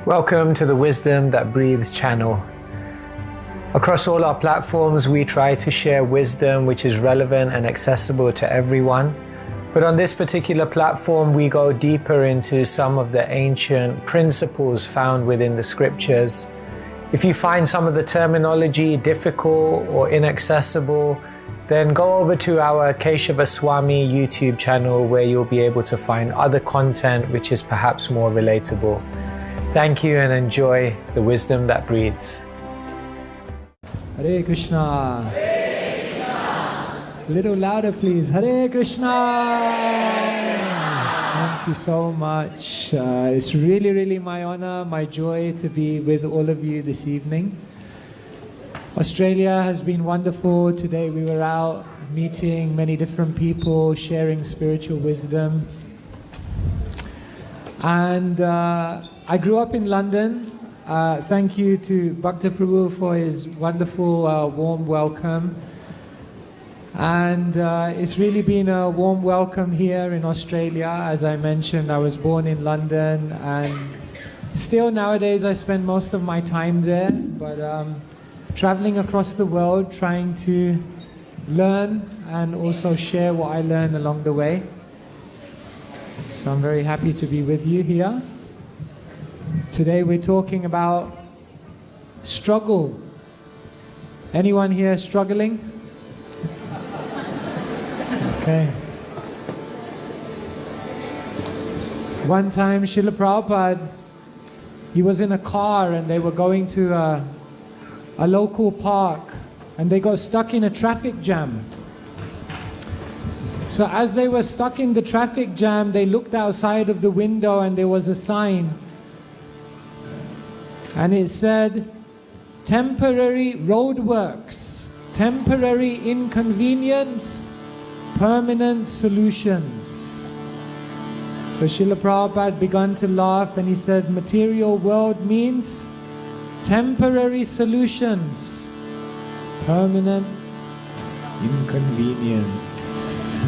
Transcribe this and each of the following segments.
Welcome to the Wisdom That Breathes channel. Across all our platforms, we try to share wisdom which is relevant and accessible to everyone. But on this particular platform, we go deeper into some of the ancient principles found within the scriptures. If you find some of the terminology difficult or inaccessible, then go over to our Keshava Swami YouTube channel where you'll be able to find other content which is perhaps more relatable. Thank you and enjoy the wisdom that breathes. Hare Krsna. Hare Krsna. A little louder, please. Hare Krsna. Thank you so much. It's really my honor, my joy to be with all of you this evening. Australia has been wonderful. Today we were out meeting many different people, sharing spiritual wisdom. And I grew up in London. Thank you to Bhakta Prabhu for his wonderful warm welcome. And it's really been a warm welcome here in Australia. As I mentioned, I was born in London, and still nowadays I spend most of my time there. But traveling across the world, trying to learn and also share what I learned along the way. So I'm very happy to be with you here. Today we're talking about struggle. Anyone here struggling? Okay. One time Srila Prabhupada, he was in a car and they were going to a local park and they got stuck in a traffic jam. So as they were stuck in the traffic jam, they looked outside of the window and there was a sign. And it said, temporary roadworks, temporary inconvenience, permanent solutions. So Srila Prabhupada began to laugh and he said, material world means temporary solutions, permanent inconvenience.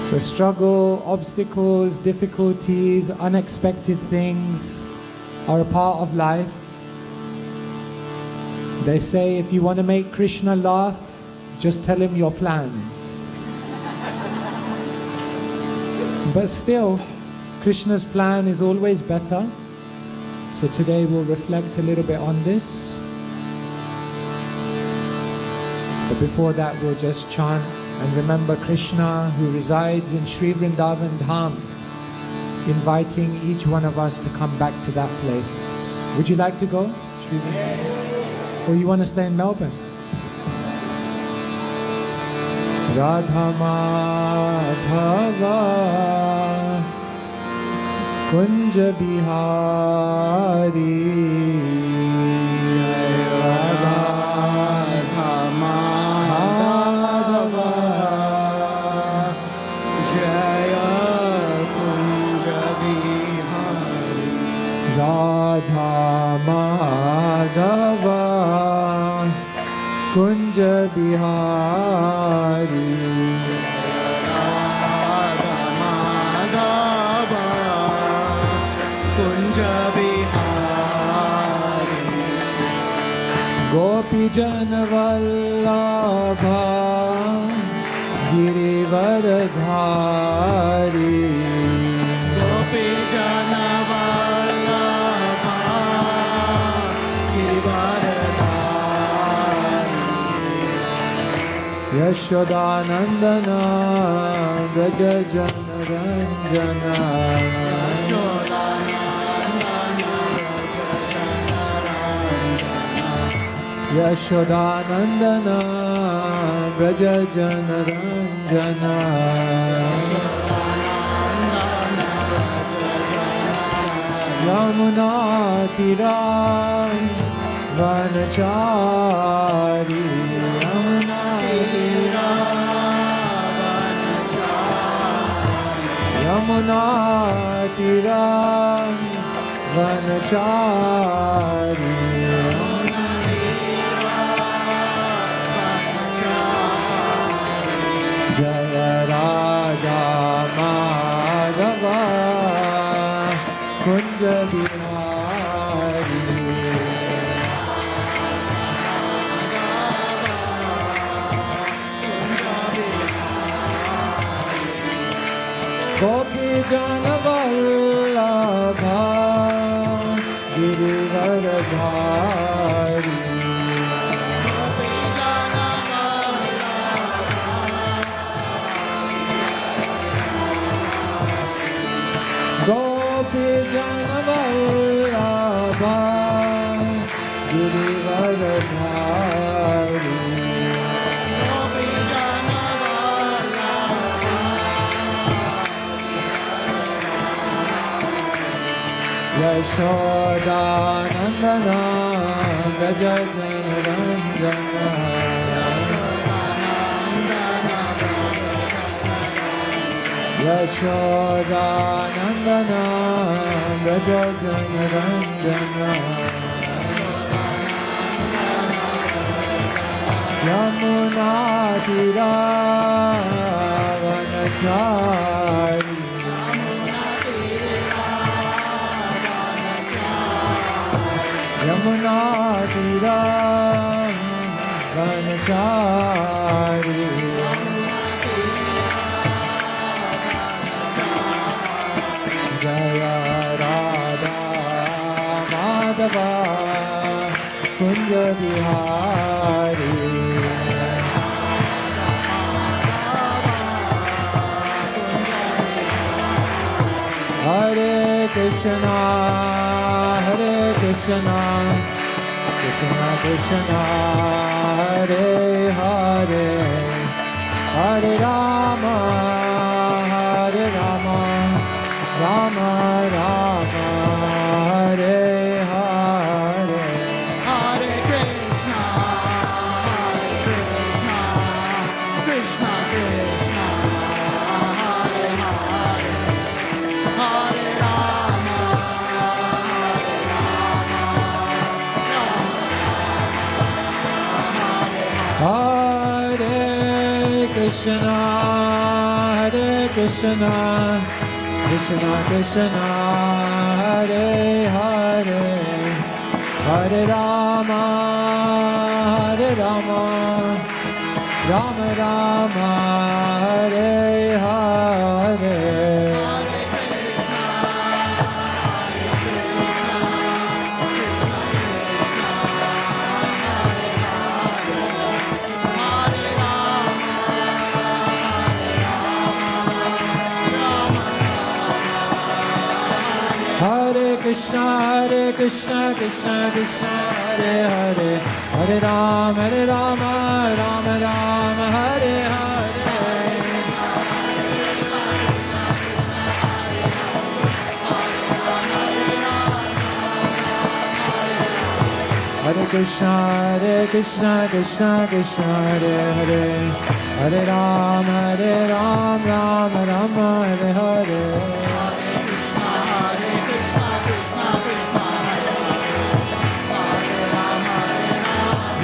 So struggle, obstacles, difficulties, unexpected things are a part of life. They say if you want to make Krishna laugh, just tell him your plans. But still, Krishna's plan is always better. So today we'll reflect a little bit on this. But before that we'll just chant and remember Krishna who resides in Sri Vrindavan Dham, inviting each one of us to come back to that place. Would you like to go, Sri Vrindavan? Or you want to stay in Melbourne? Radha Madhava Kunja Bihari Radha Madhava Jaya Kunja Bihari Radha Madhava Kunja Bihari Radha Madhava Kunja Bihari Gopi Jana Vallabha Girivaradhari Gopi Jana Vallabha Girivaradhari Yashodanandana Braja Jana Ranjana Yashodanandana Braja Jana Ranjana Yamuna Tira Vanachari Yamuna Tira Yamuna Tira Vanachari Jaya Radha Madhava Kunja Bihari Gopi Jana Vallabha Girivaradhari Gopi Jana Vallabha Girivaradhari Yashoda Nandana Vraja Janarandana Yashoda Nandana Vraja Janarandana Yamuna Tira Vanachari Yamuna Tira Vanachari Jaya Radha Madhava Kunja Bihari Hare Krishna Hare Krishna Krishna Krishna Hare Hare Hare Rama Hare Rama Rama Rama Hare Hare Hare Krishna, Krishna Krishna, Hare Hare, Hare Rama, Hare Krishna Hare Krishna Krishna Krishna Hare Hare Hare Rama Hare Rama Rama Rama Hare Hare Hare Krishna, Krishna Krishna, Hare Hare, Hare Rama, Rama Rama, Hare Hare. Hare Krishna, Krishna Krishna, Hare Hare, Hare Rama, Rama Rama, Hare Hare.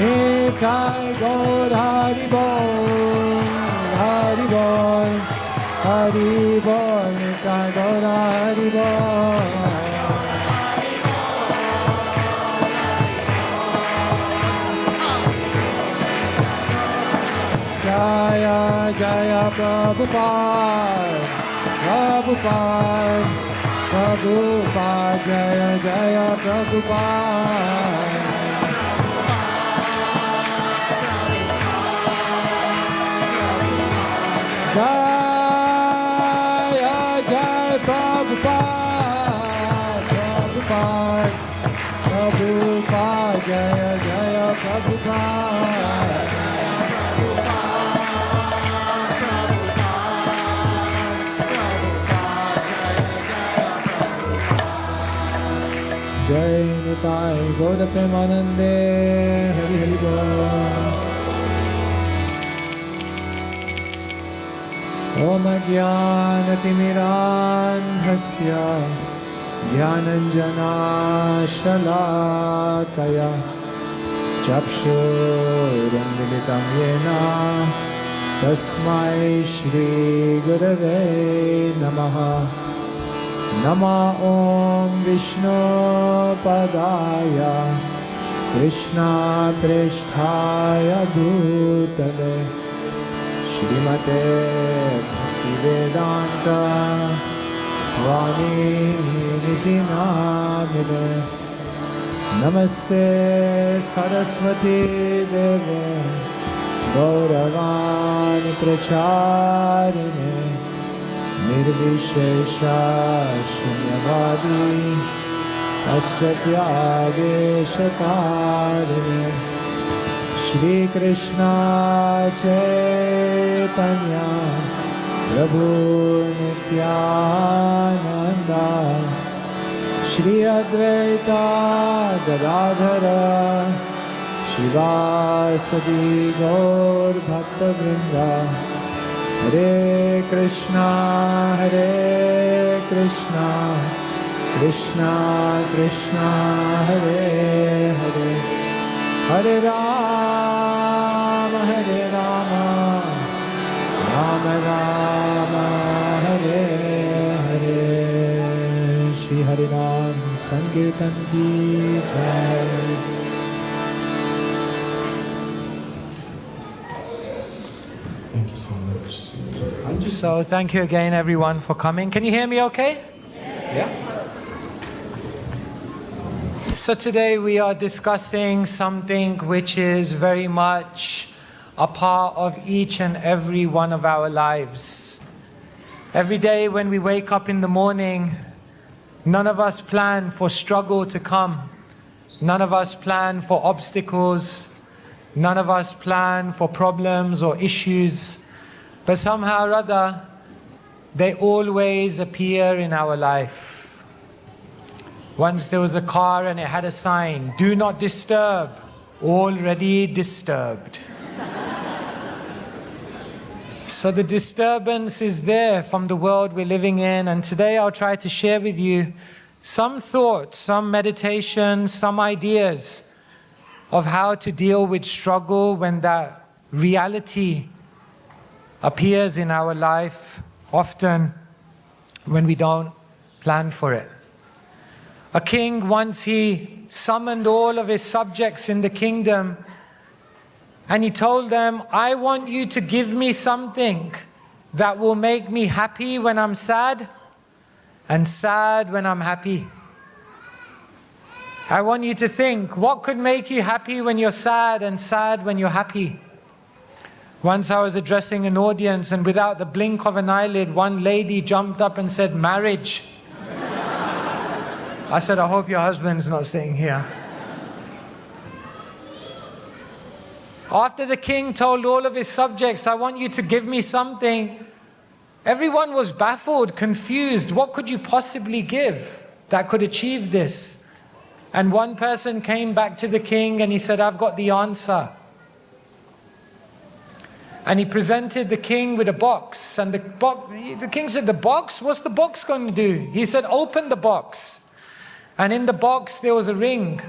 Nitai Gaur Hari Bol, Hari Bol, Hari Bol, Nitai Gaur Hari Bol. Jaya Jaya Prabhupada, Prabhupada, Prabhupada, Jaya Jaya Prabhupada. Jaya Jaya Prabhupada, Prabhupada, Prabhupada, Jaya Jaya Prabhupada. Jai Nitai Gaura Premanande, Hari Hari Bol. Om Jnanatimirandhasya Jnananjana Shalakaya Chakshurunmilitam Yena Tasmai Shri Gurave Namaha Nama Om Vishnu Padaya Krishna Prishthaya Bhutale Shrimate Bhaktivedanta Swami Niti Namine Namaste Saraswati Deve Gauravani Pracharine Nirvishesha Shunyavadi Astyatyageshatarine Shri Krishna Chaitanya Prabhu Nityananda Shri Advaita Gadadhara Shivasadi Gaur Bhakta Vrinda Hare Krishna Krishna Krishna Hare Hare Hare Rama Rama Rama Hare Hare Shri Harinam Sankirtan Ki Jai. Thank you so much. So thank you again everyone for coming. Can you hear me okay? Yeah. So today we are discussing something which is very much a part of each and every one of our lives. Every day when we wake up in the morning, none of us plan for struggle to come. None of us plan for obstacles. None of us plan for problems or issues. But somehow or other, they always appear in our life. Once there was a car and it had a sign, "Do not disturb, already disturbed." So the disturbance is there from the world we're living in, and today I'll try to share with you some thoughts, some meditation, some ideas of how to deal with struggle when that reality appears in our life, often when we don't plan for it. A king, once he summoned all of his subjects in the kingdom and he told them, "I want you to give me something that will make me happy when I'm sad and sad when I'm happy. I want you to think, what could make you happy when you're sad and sad when you're happy?" Once I was addressing an audience and without the blink of an eyelid, one lady jumped up and said, "Marriage." I said, "I hope your husband's not sitting here." After the king told all of his subjects, "I want you to give me something," everyone was baffled, confused. What could you possibly give that could achieve this? And one person came back to the king and he said, "I've got the answer." And he presented the king with a box. And the king said, "The box? What's the box going to do?" He said, "Open the box." And in the box there was a ring.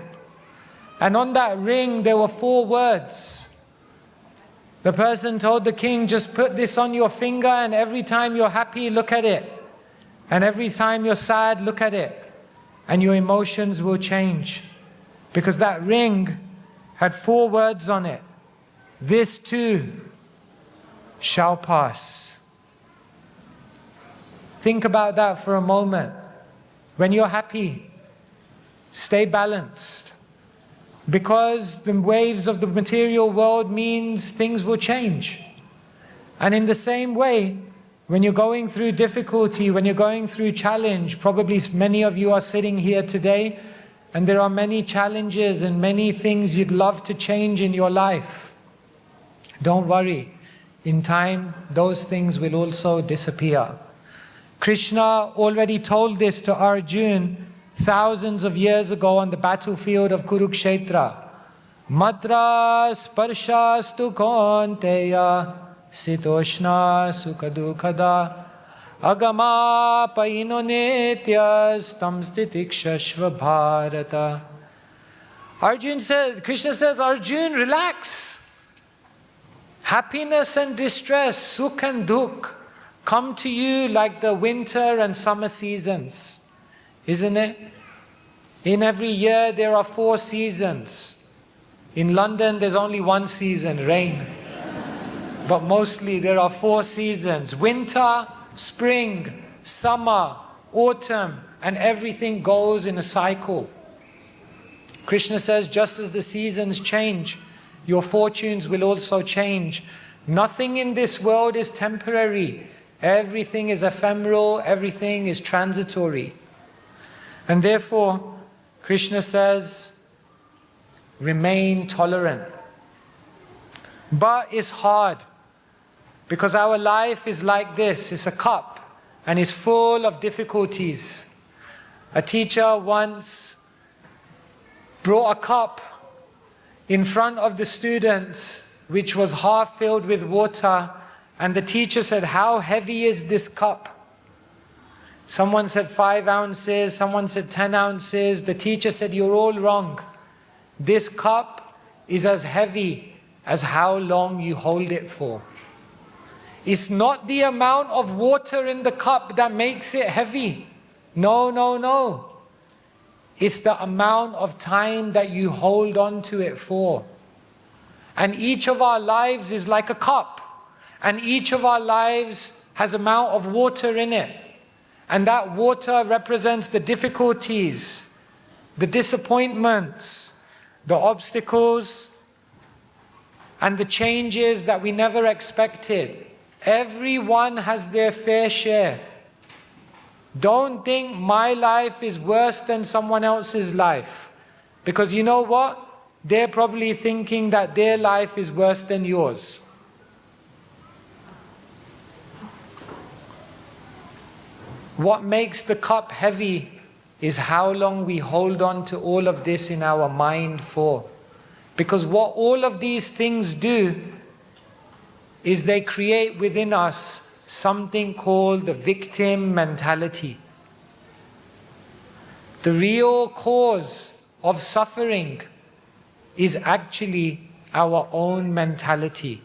And on that ring there were 4 words. The person told the king, "Just put this on your finger, and every time you're happy, look at it. And every time you're sad, look at it. And your emotions will change." Because that ring had 4 words on it. "This too shall pass." Think about that for a moment. When you're happy, stay balanced. Because the waves of the material world means things will change. And in the same way, when you're going through difficulty, when you're going through challenge, probably many of you are sitting here today and there are many challenges and many things you'd love to change in your life. Don't worry. In time, those things will also disappear. Krishna already told this to Arjuna thousands of years ago on the battlefield of Kurukshetra. Matra sparshastu konteya sitoshna sukadukada agama paino nityas tamstitikshashva bharata. Krishna says, "Arjuna, relax. Happiness and distress, sukh and dukh, come to you like the winter and summer seasons, isn't it? In every year there are 4 seasons. In London there's only one season, rain. But mostly there are 4 seasons: winter, spring, summer, autumn, and everything goes in a cycle. Krishna says, just as the seasons change, your fortunes will also change. Nothing in this world is temporary. Everything is ephemeral, everything is transitory. And therefore, Krishna says, remain tolerant. But it's hard, because our life is like this. It's a cup, and it's full of difficulties. A teacher once brought a cup in front of the students, which was half filled with water, and the teacher said, how heavy is this cup? Someone said 5 ounces, someone said 10 ounces. The teacher said, you're all wrong. This cup is as heavy as how long you hold it for. It's not the amount of water in the cup that makes it heavy. No, no, no. It's the amount of time that you hold on to it for. And each of our lives is like a cup. And each of our lives has an amount of water in it. And that water represents the difficulties, the disappointments, the obstacles, and the changes that we never expected. Everyone has their fair share. Don't think my life is worse than someone else's life. Because you know what? They're probably thinking that their life is worse than yours. What makes the cup heavy is how long we hold on to all of this in our mind for. Because what all of these things do is they create within us something called the victim mentality. The real cause of suffering is actually our own mentality.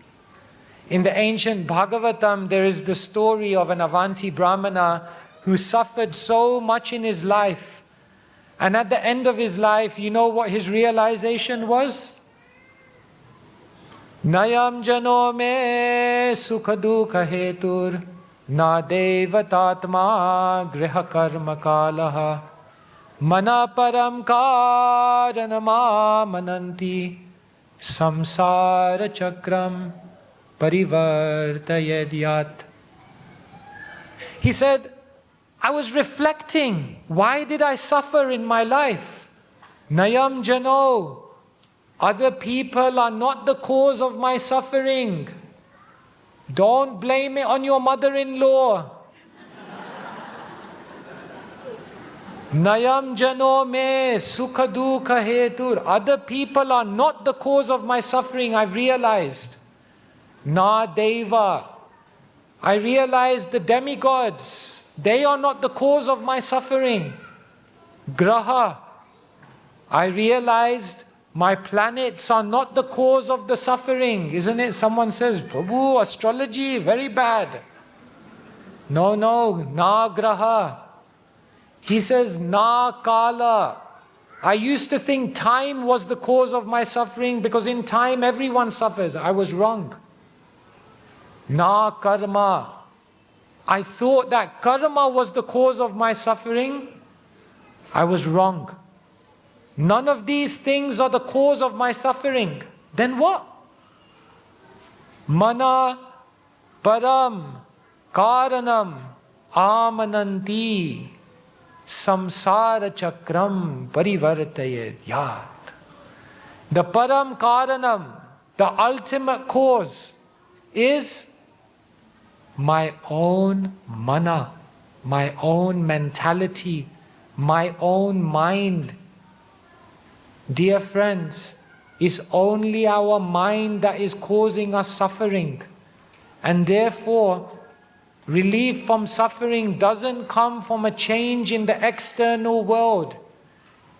In the ancient Bhagavatam, there is the story of an Avanti Brahmana who suffered so much in his life. And at the end of his life, you know what his realization was? Nayam jano me sukha dukha hetur na devatatma griha karma kalaha mana param karanama mananti samsara chakram parivartayadyat. He said, I was reflecting, why did I suffer in my life? Nayam jano, other people are not the cause of my suffering. Don't blame it on your mother-in-law. Nayam jano me sukha dukha hetur. Other people are not the cause of my suffering, I've realized. Na deva. I realized the demigods, they are not the cause of my suffering. Graha. I realized my planets are not the cause of the suffering. Isn't it? Someone says, Prabhu, astrology, very bad. No, na graha. He says, na kala. I used to think time was the cause of my suffering because in time everyone suffers. I was wrong. Na karma. I thought that karma was the cause of my suffering. I was wrong. None of these things are the cause of my suffering. Then what? Mana param karanam amananti samsara chakram parivartayet yat. The param karanam, the ultimate cause, is my own mana, my own mentality, my own mind. Dear friends, it's only our mind that is causing us suffering. And therefore, relief from suffering doesn't come from a change in the external world.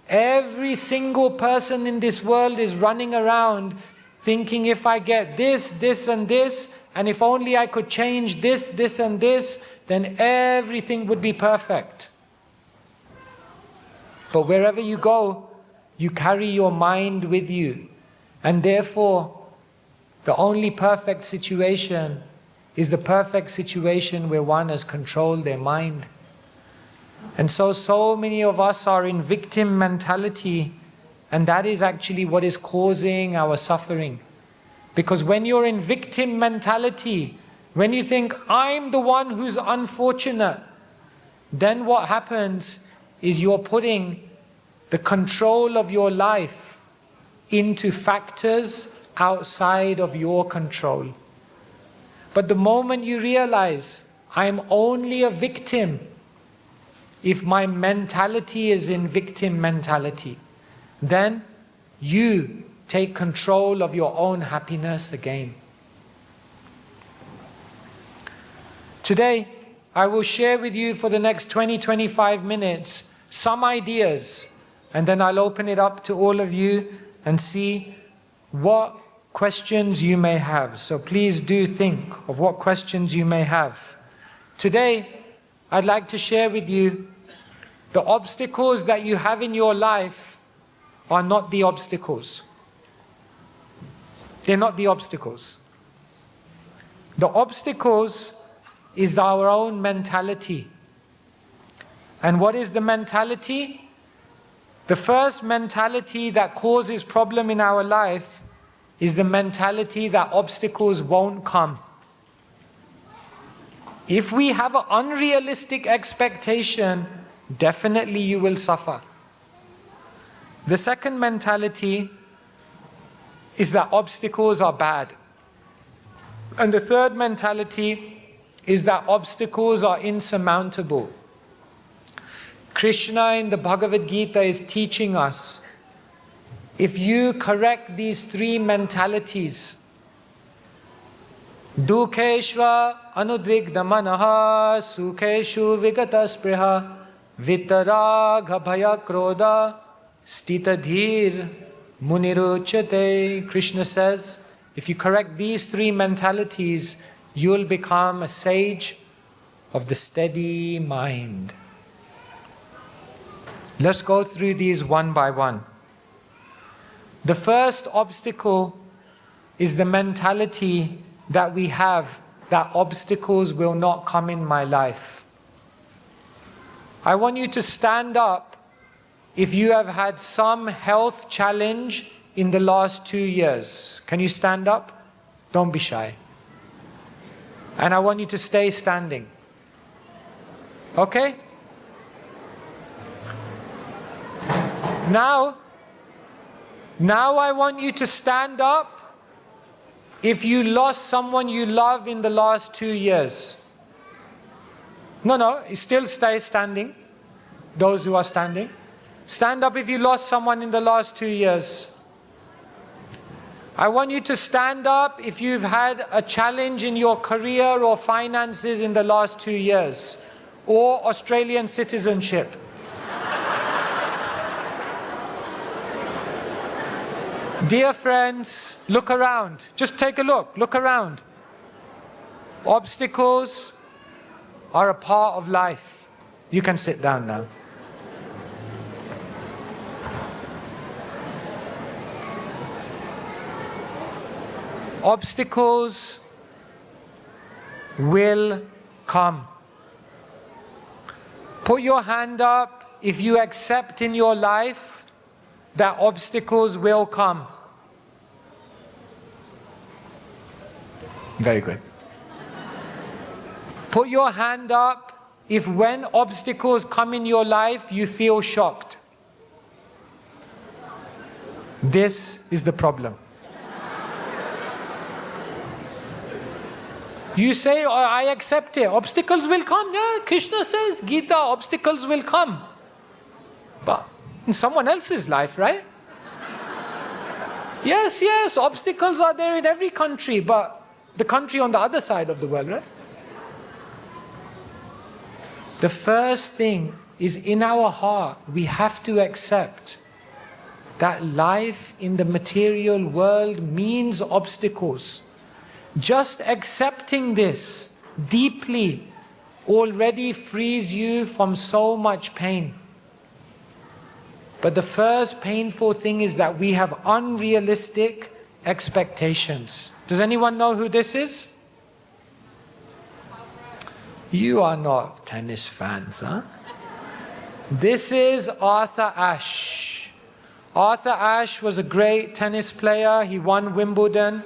Every single person in this world is running around thinking, if I get this, this and this, and if only I could change this, this and this, then everything would be perfect. But wherever you go, you carry your mind with you. And therefore, the only perfect situation is the perfect situation where one has controlled their mind. And so many of us are in victim mentality, and that is actually what is causing our suffering. Because when you're in victim mentality, when you think, I'm the one who's unfortunate, then what happens is you're putting the control of your life into factors outside of your control. But the moment you realize, I'm only a victim, if my mentality is in victim mentality, then you take control of your own happiness again. Today, I will share with you for the next 20-25 minutes some ideas, and then I'll open it up to all of you and see what questions you may have. So please do think of what questions you may have. Today, I'd like to share with you the obstacles that you have in your life are not the obstacles. They're not the obstacles. The obstacles is our own mentality. And what is the mentality? The first mentality that causes problem in our life is the mentality that obstacles won't come. If we have an unrealistic expectation, definitely you will suffer. The second mentality is that obstacles are bad. And the third mentality is that obstacles are insurmountable. Krishna in the Bhagavad Gita is teaching us, if you correct these three mentalities, Dukeshva anudvigda manaha sukheshu vigata spriha vitaragha bhaya krodha stitadhir muniruchate. Krishna says, if you correct these three mentalities, you'll become a sage of the steady mind. Let's go through these one by one. The first obstacle is the mentality that we have that obstacles will not come in my life. I want you to stand up if you have had some health challenge in the last 2 years. Can you stand up? Don't be shy. And I want you to stay standing. Okay? Now I want you to stand up if you lost someone you love in the last 2 years. No, still stay standing. Those who are standing. Stand up if you lost someone in the last 2 years. I want you to stand up if you've had a challenge in your career or finances in the last 2 years. Or Australian citizenship. Dear friends, look around. Just take a look. Look around. Obstacles are a part of life. You can sit down now. Obstacles will come. Put your hand up if you accept in your life that obstacles will come. Very good. Put your hand up if when obstacles come in your life, you feel shocked. This is the problem. You say, oh, I accept it. Obstacles will come. Yeah, Krishna says, Gita, obstacles will come. But in someone else's life, right? Yes, obstacles are there in every country, but the country on the other side of the world, right? The first thing is in our heart, we have to accept that life in the material world means obstacles. Just accepting this deeply already frees you from so much pain. But the first painful thing is that we have unrealistic expectations. Does anyone know who this is? You are not tennis fans, huh? This is Arthur Ashe. Arthur Ashe was a great tennis player. He won Wimbledon.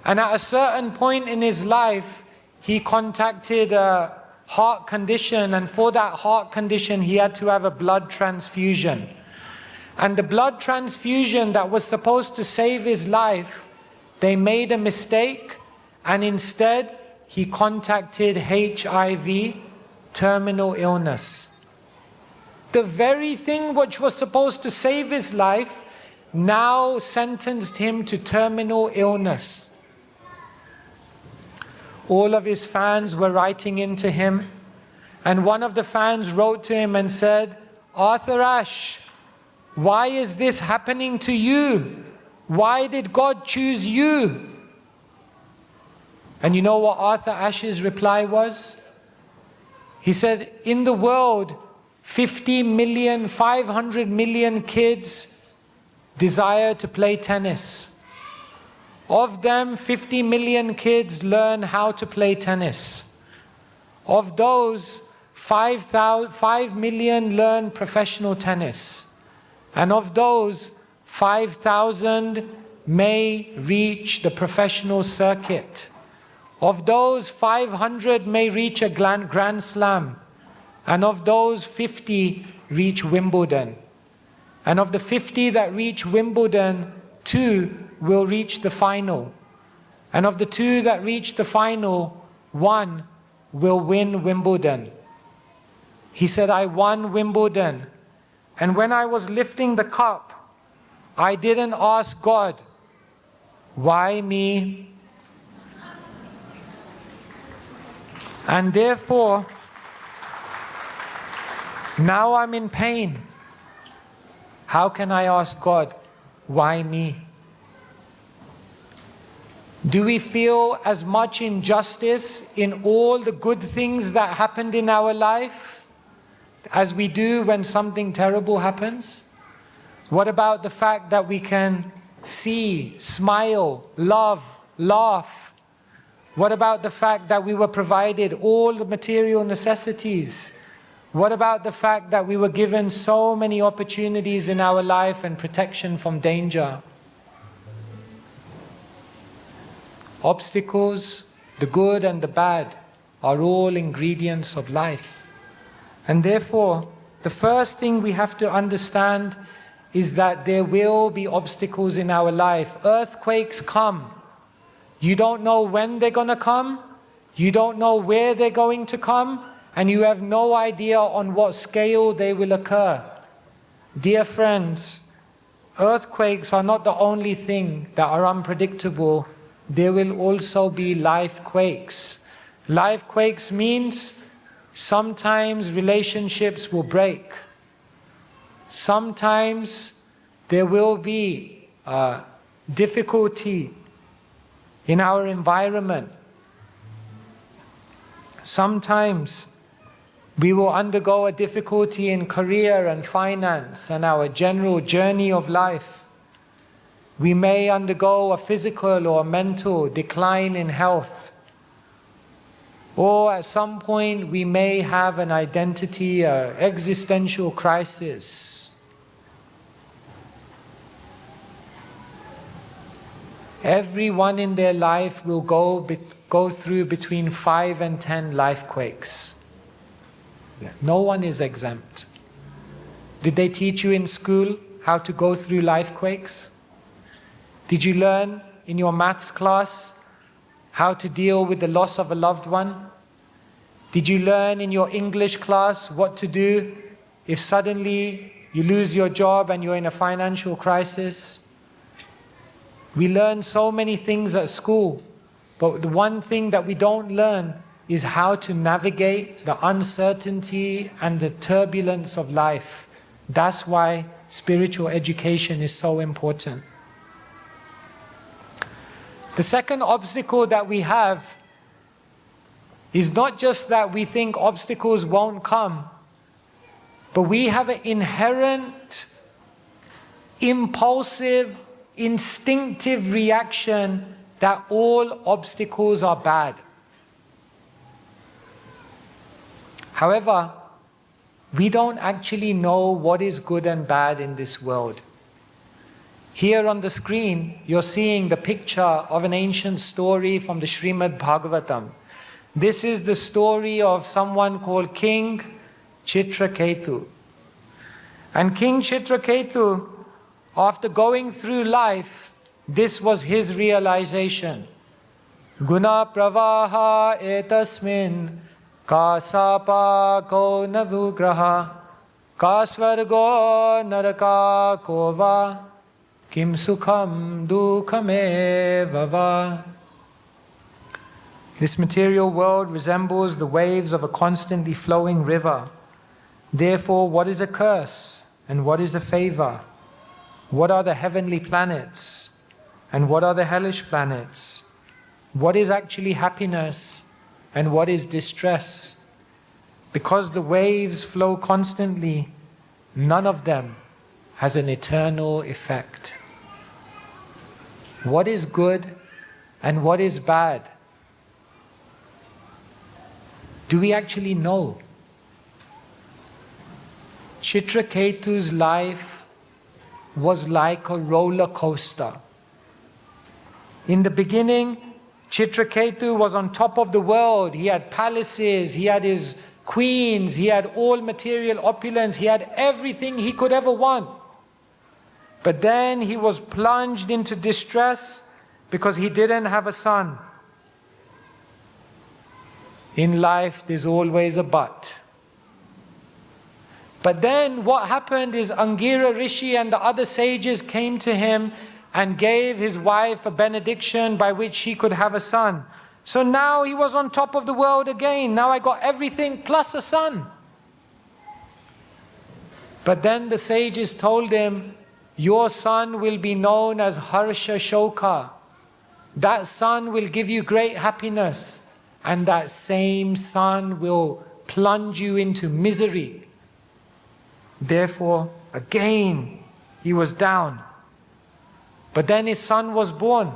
And at a certain point in his life, he contacted a heart condition, and for that heart condition, he had to have a blood transfusion. And the blood transfusion that was supposed to save his life, they made a mistake, and instead, he contacted HIV, terminal illness. The very thing which was supposed to save his life now sentenced him to terminal illness. All of his fans were writing into him, and one of the fans wrote to him and said, Arthur Ashe, why is this happening to you? Why did God choose you? And you know what Arthur Ashe's reply was? He said, in the world, 50 million, 500 million kids desire to play tennis. Of them, 50 million kids learn how to play tennis. Of those, 5 million learn professional tennis. And of those, 5,000 may reach the professional circuit. Of those, 500 may reach a Grand Slam. And of those, 50 reach Wimbledon. And of the 50 that reach Wimbledon, 2 will reach the final. And of the 2 that reach the final, 1 will win Wimbledon. He said, I won Wimbledon. And when I was lifting the cup, I didn't ask God, why me? And therefore, now I'm in pain. How can I ask God, why me? Do we feel as much injustice in all the good things that happened in our life as we do when something terrible happens? What about the fact that we can see, smile, love, laugh? What about the fact that we were provided all the material necessities? What about the fact that we were given so many opportunities in our life and protection from danger? Obstacles, the good and the bad, are all ingredients of life. And therefore, the first thing we have to understand is that there will be obstacles in our life. Earthquakes come. You don't know when they're going to come. You don't know where they're going to come. And you have no idea on what scale they will occur. Dear friends, earthquakes are not the only thing that are unpredictable. There will also be life quakes. Life quakes means sometimes relationships will break. Sometimes there will be difficulty in our environment. Sometimes we will undergo a difficulty in career and finance and our general journey of life. We may undergo a physical or mental decline in health. Or at some point we may have an identity, an existential crisis. Everyone in their life will go through between 5 and 10 life quakes. No one is exempt. Did they teach you in school how to go through life quakes? Did you learn in your maths class how to deal with the loss of a loved one? Did you learn in your English class what to do if suddenly you lose your job and you're in a financial crisis? We learn so many things at school, but the one thing that we don't learn is how to navigate the uncertainty and the turbulence of life. That's why spiritual education is so important. The second obstacle that we have is not just that we think obstacles won't come, but we have an inherent, impulsive, instinctive reaction that all obstacles are bad. However, we don't actually know what is good and bad in this world. Here on the screen, you're seeing the picture of an ancient story from the Srimad Bhagavatam. This is the story of someone called King Chitraketu. And King Chitraketu, after going through life, this was his realization. Guna pravaha etasmin kasapa ko navugraha kasvargo naraka kova kim sukham dukhamevava. This material world resembles the waves of a constantly flowing river. Therefore, what is a curse and what is a favor? What are the heavenly planets and what are the hellish planets? What is actually happiness and what is distress? Because the waves flow constantly, none of them has an eternal effect. What is good and what is bad? Do we actually know? Chitraketu's life was like a roller coaster. In the beginning, Chitraketu was on top of the world. He had palaces, he had his queens, he had all material opulence, he had everything he could ever want. But then he was plunged into distress because he didn't have a son. In life, there's always a but. But then what happened is Angira Rishi and the other sages came to him and gave his wife a benediction by which he could have a son. So now he was on top of the world again. Now I got everything plus a son. But then the sages told him, your son will be known as Harsha Shoka. That son will give you great happiness. And that same son will plunge you into misery. Therefore, again, he was down. But then his son was born.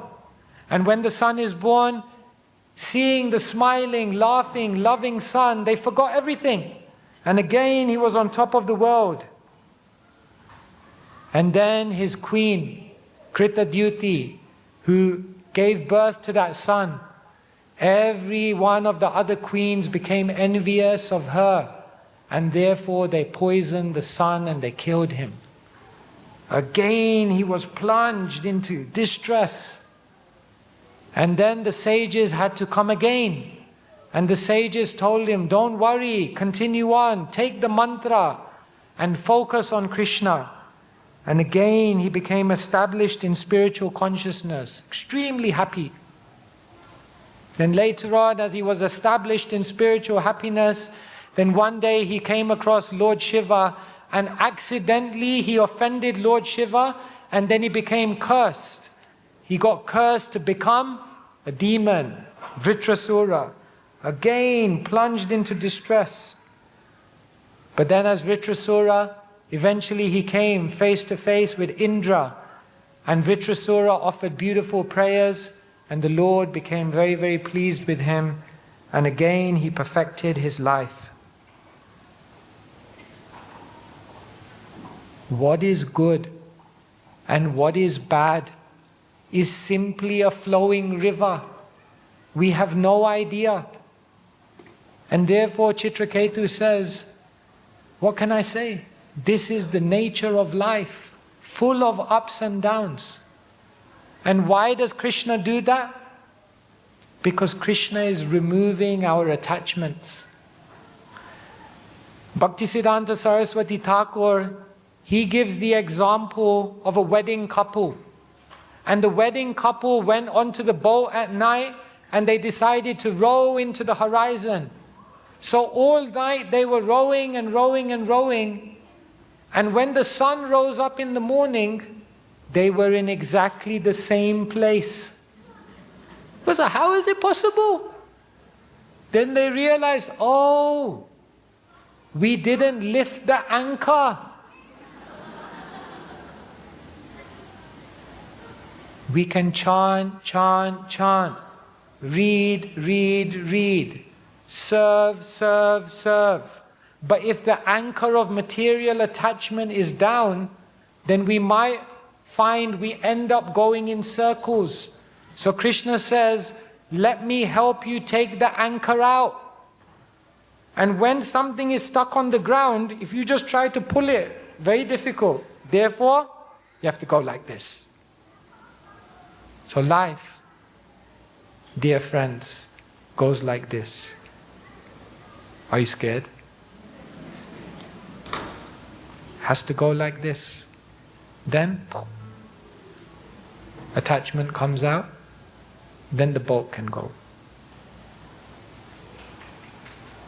And when the son is born, seeing the smiling, laughing, loving son, they forgot everything. And again, he was on top of the world. And then his queen, Kritadyuti, who gave birth to that son, every one of the other queens became envious of her, and therefore they poisoned the son and they killed him. Again, he was plunged into distress. And then the sages had to come again. And the sages told him, don't worry, continue on, take the mantra and focus on Krishna. And again, he became established in spiritual consciousness, extremely happy. Then later on, as he was established in spiritual happiness, then one day he came across Lord Shiva and accidentally he offended Lord Shiva and then he became cursed. He got cursed to become a demon, Vritrasura. Again, plunged into distress. But then as Vritrasura, eventually he came face to face with Indra, and Vritrasura offered beautiful prayers. And the Lord became very, very pleased with him. And again, he perfected his life. What is good and what is bad is simply a flowing river. We have no idea. And therefore, Chitraketu says, what can I say? This is the nature of life, full of ups and downs. And why does Krishna do that? Because Krishna is removing our attachments. Bhaktisiddhanta Saraswati Thakur, he gives the example of a wedding couple. And the wedding couple went onto the boat at night and they decided to row into the horizon. So all night they were rowing and rowing and rowing. And when the sun rose up in the morning, they were in exactly the same place. Was like, how is it possible? Then they realized, oh, we didn't lift the anchor. We can chant, chant, chant. Read, read, read. Serve, serve, serve. But if the anchor of material attachment is down, then we might find we end up going in circles. So Krishna says, let me help you take the anchor out. And when something is stuck on the ground, if you just try to pull it, very difficult. Therefore, you have to go like this. So life, dear friends, goes like this. Are you scared? Has to go like this. Then, attachment comes out, then the boat can go.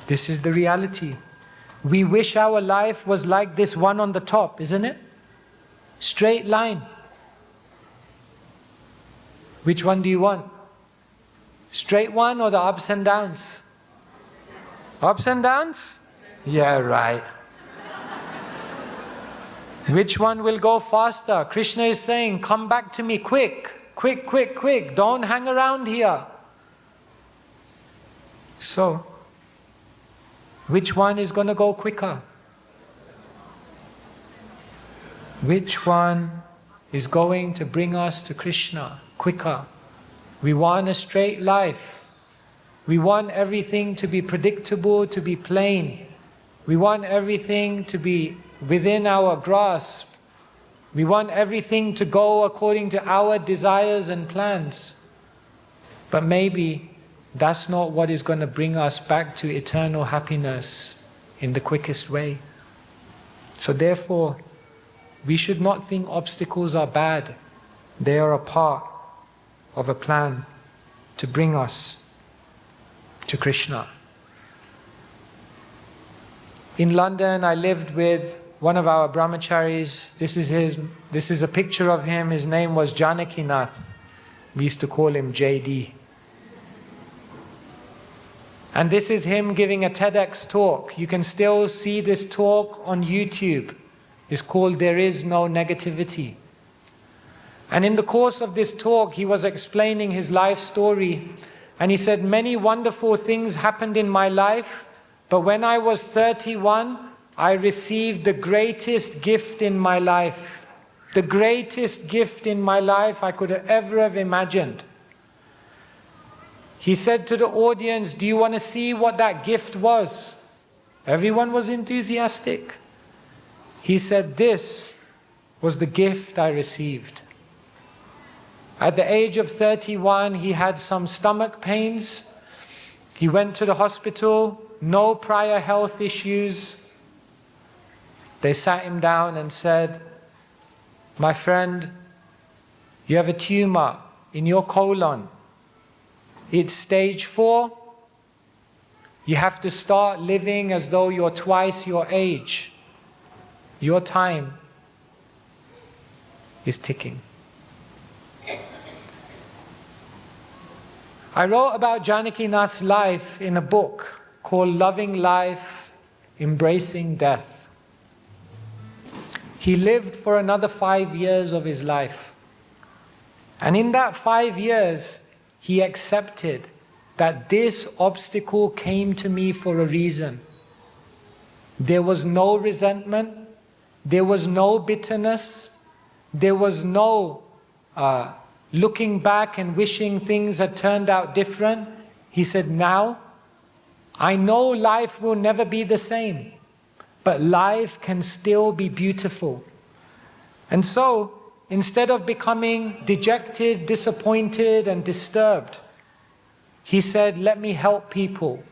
This is the reality. We wish our life was like this one on the top, isn't it? Straight line. Which one do you want? Straight one or the ups and downs? Ups and downs? Yeah, right. Which one will go faster? Krishna is saying, come back to me quick. Quick, quick, quick. Don't hang around here. So, which one is going to go quicker? Which one is going to bring us to Krishna quicker? We want a straight life. We want everything to be predictable, to be plain. We want everything to be within our grasp. We want everything to go according to our desires and plans. But maybe that's not what is going to bring us back to eternal happiness in the quickest way. So therefore, we should not think obstacles are bad. They are a part of a plan to bring us to Krishna. In London, I lived with one of our brahmacharis. This is a picture of him. His name was Janakinath. We used to call him JD. And this is him giving a TEDx talk. You can still see this talk on YouTube. It's called There Is No Negativity. And in the course of this talk, he was explaining his life story. And he said, many wonderful things happened in my life, but when I was 31, I received the greatest gift in my life. The greatest gift in my life I could ever have imagined. He said to the audience, do you want to see what that gift was? Everyone was enthusiastic. He said, this was the gift I received. At the age of 31, he had some stomach pains. He went to the hospital, no prior health issues. They sat him down and said, my friend, you have a tumor in your colon. It's stage 4. You have to start living as though you're twice your age. Your time is ticking. I wrote about Janakinath's life in a book called Loving Life, Embracing Death. He lived for another 5 years of his life. And in that 5 years, he accepted that this obstacle came to me for a reason. There was no resentment. There was no bitterness. There was no looking back and wishing things had turned out different. He said, now, I know life will never be the same, but life can still be beautiful. And so, instead of becoming dejected, disappointed, and disturbed, he said, let me help people.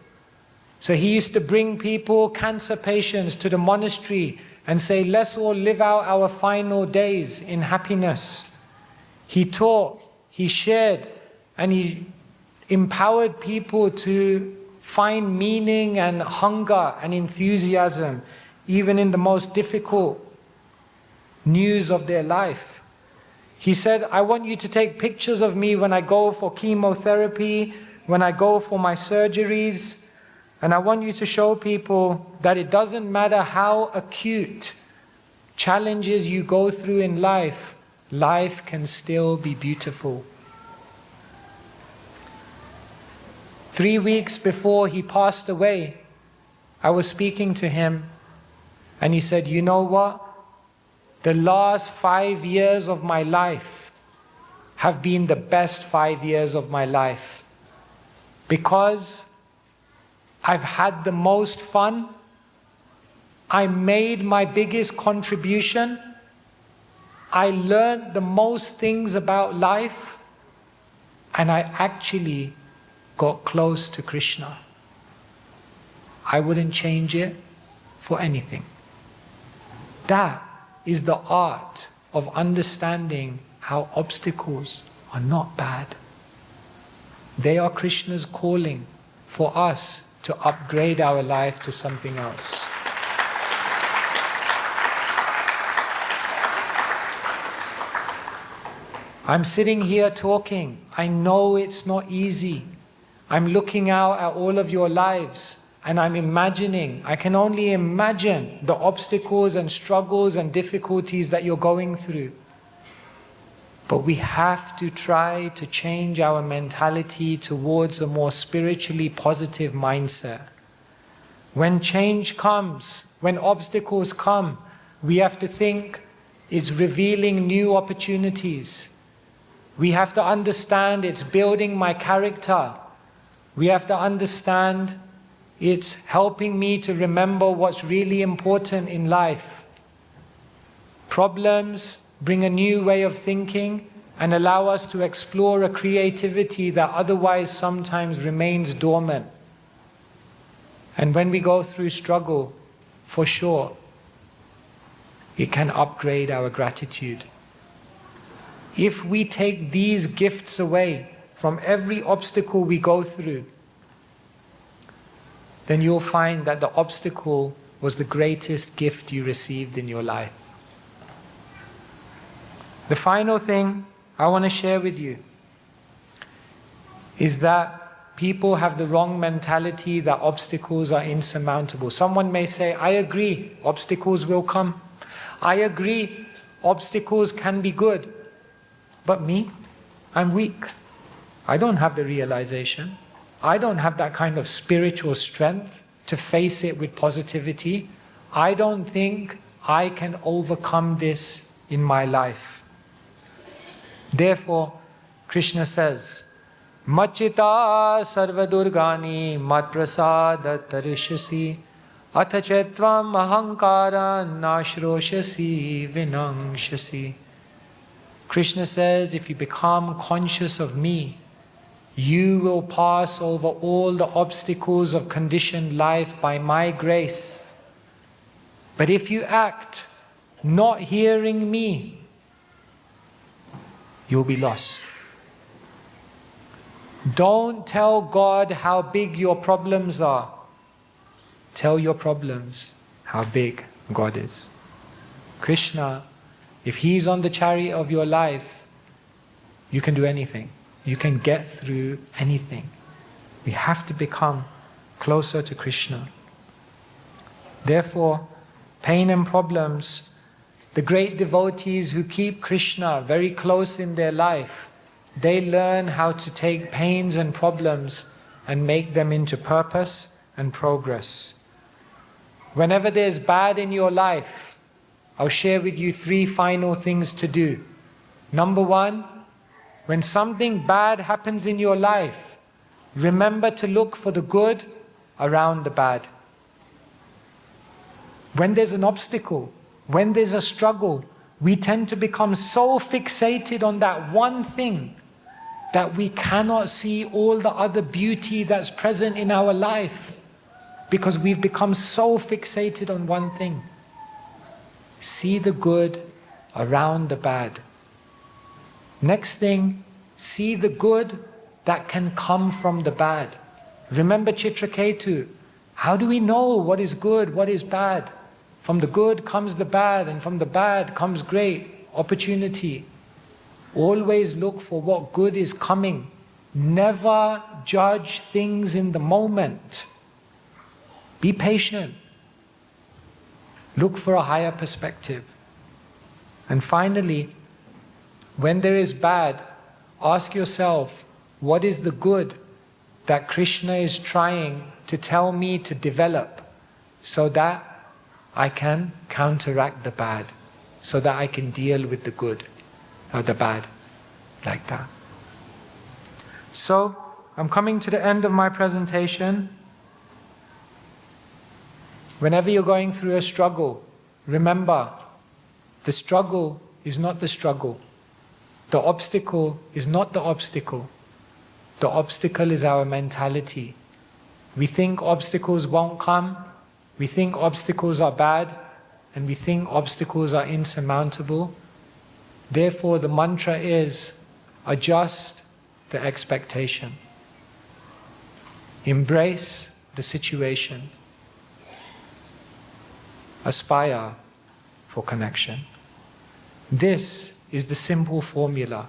So he used to bring people, cancer patients, to the monastery and say, let's all live out our final days in happiness. He taught, he shared, and he empowered people to find meaning and hunger and enthusiasm, even in the most difficult news of their life. He said, I want you to take pictures of me when I go for chemotherapy, when I go for my surgeries, and I want you to show people that it doesn't matter how acute challenges you go through in life, life can still be beautiful. 3 weeks before he passed away, I was speaking to him, and he said, you know what? The last 5 years of my life have been the best 5 years of my life, because I've had the most fun, I made my biggest contribution, I learned the most things about life, and I actually got close to Krishna. I wouldn't change it for anything. That is the art of understanding how obstacles are not bad. They are Krishna's calling for us to upgrade our life to something else. I'm sitting here talking. I know it's not easy. I'm looking out at all of your lives, and I'm imagining, I can only imagine the obstacles and struggles and difficulties that you're going through. But we have to try to change our mentality towards a more spiritually positive mindset. When change comes, when obstacles come, we have to think it's revealing new opportunities. We have to understand it's building my character. We have to understand it's helping me to remember what's really important in life. Problems bring a new way of thinking and allow us to explore a creativity that otherwise sometimes remains dormant. And when we go through struggle, for sure, it can upgrade our gratitude. If we take these gifts away from every obstacle we go through, then you'll find that the obstacle was the greatest gift you received in your life. The final thing I want to share with you is that people have the wrong mentality that obstacles are insurmountable. Someone may say, I agree, obstacles will come. I agree, obstacles can be good. But me, I'm weak. I don't have the realization. I don't have that kind of spiritual strength to face it with positivity. I don't think I can overcome this in my life. Therefore, Krishna says, Machita sarva durgani matprasada tarishasi athachetvam ahankara nashroshasi vinangshasi. Krishna says, if you become conscious of me, you will pass over all the obstacles of conditioned life by my grace. But if you act not hearing me, you'll be lost. Don't tell God how big your problems are. Tell your problems how big God is. Krishna, if He's on the chariot of your life, you can do anything. You can get through anything. We have to become closer to Krishna. Therefore, pain and problems, the great devotees who keep Krishna very close in their life, they learn how to take pains and problems and make them into purpose and progress. Whenever there's bad in your life, I'll share with you 3 final things to do. Number 1, when something bad happens in your life, remember to look for the good around the bad. When there's an obstacle, when there's a struggle, we tend to become so fixated on that one thing that we cannot see all the other beauty that's present in our life because we've become so fixated on one thing. See the good around the bad. Next thing, see the good that can come from the bad. Remember Chitraketu. How do we know what is good, what is bad? From the good comes the bad, and from the bad comes great opportunity. Always look for what good is coming. Never judge things in the moment. Be patient. Look for a higher perspective. And finally, when there is bad, ask yourself, what is the good that Krishna is trying to tell me to develop so that I can counteract the bad, so that I can deal with the good or the bad, like that. So, I'm coming to the end of my presentation. Whenever you're going through a struggle, remember, the struggle is not the struggle. The obstacle is not the obstacle. The obstacle is our mentality. We think obstacles won't come, we think obstacles are bad, and we think obstacles are insurmountable. Therefore, the mantra is, adjust the expectation. Embrace the situation. Aspire for connection. This is the simple formula.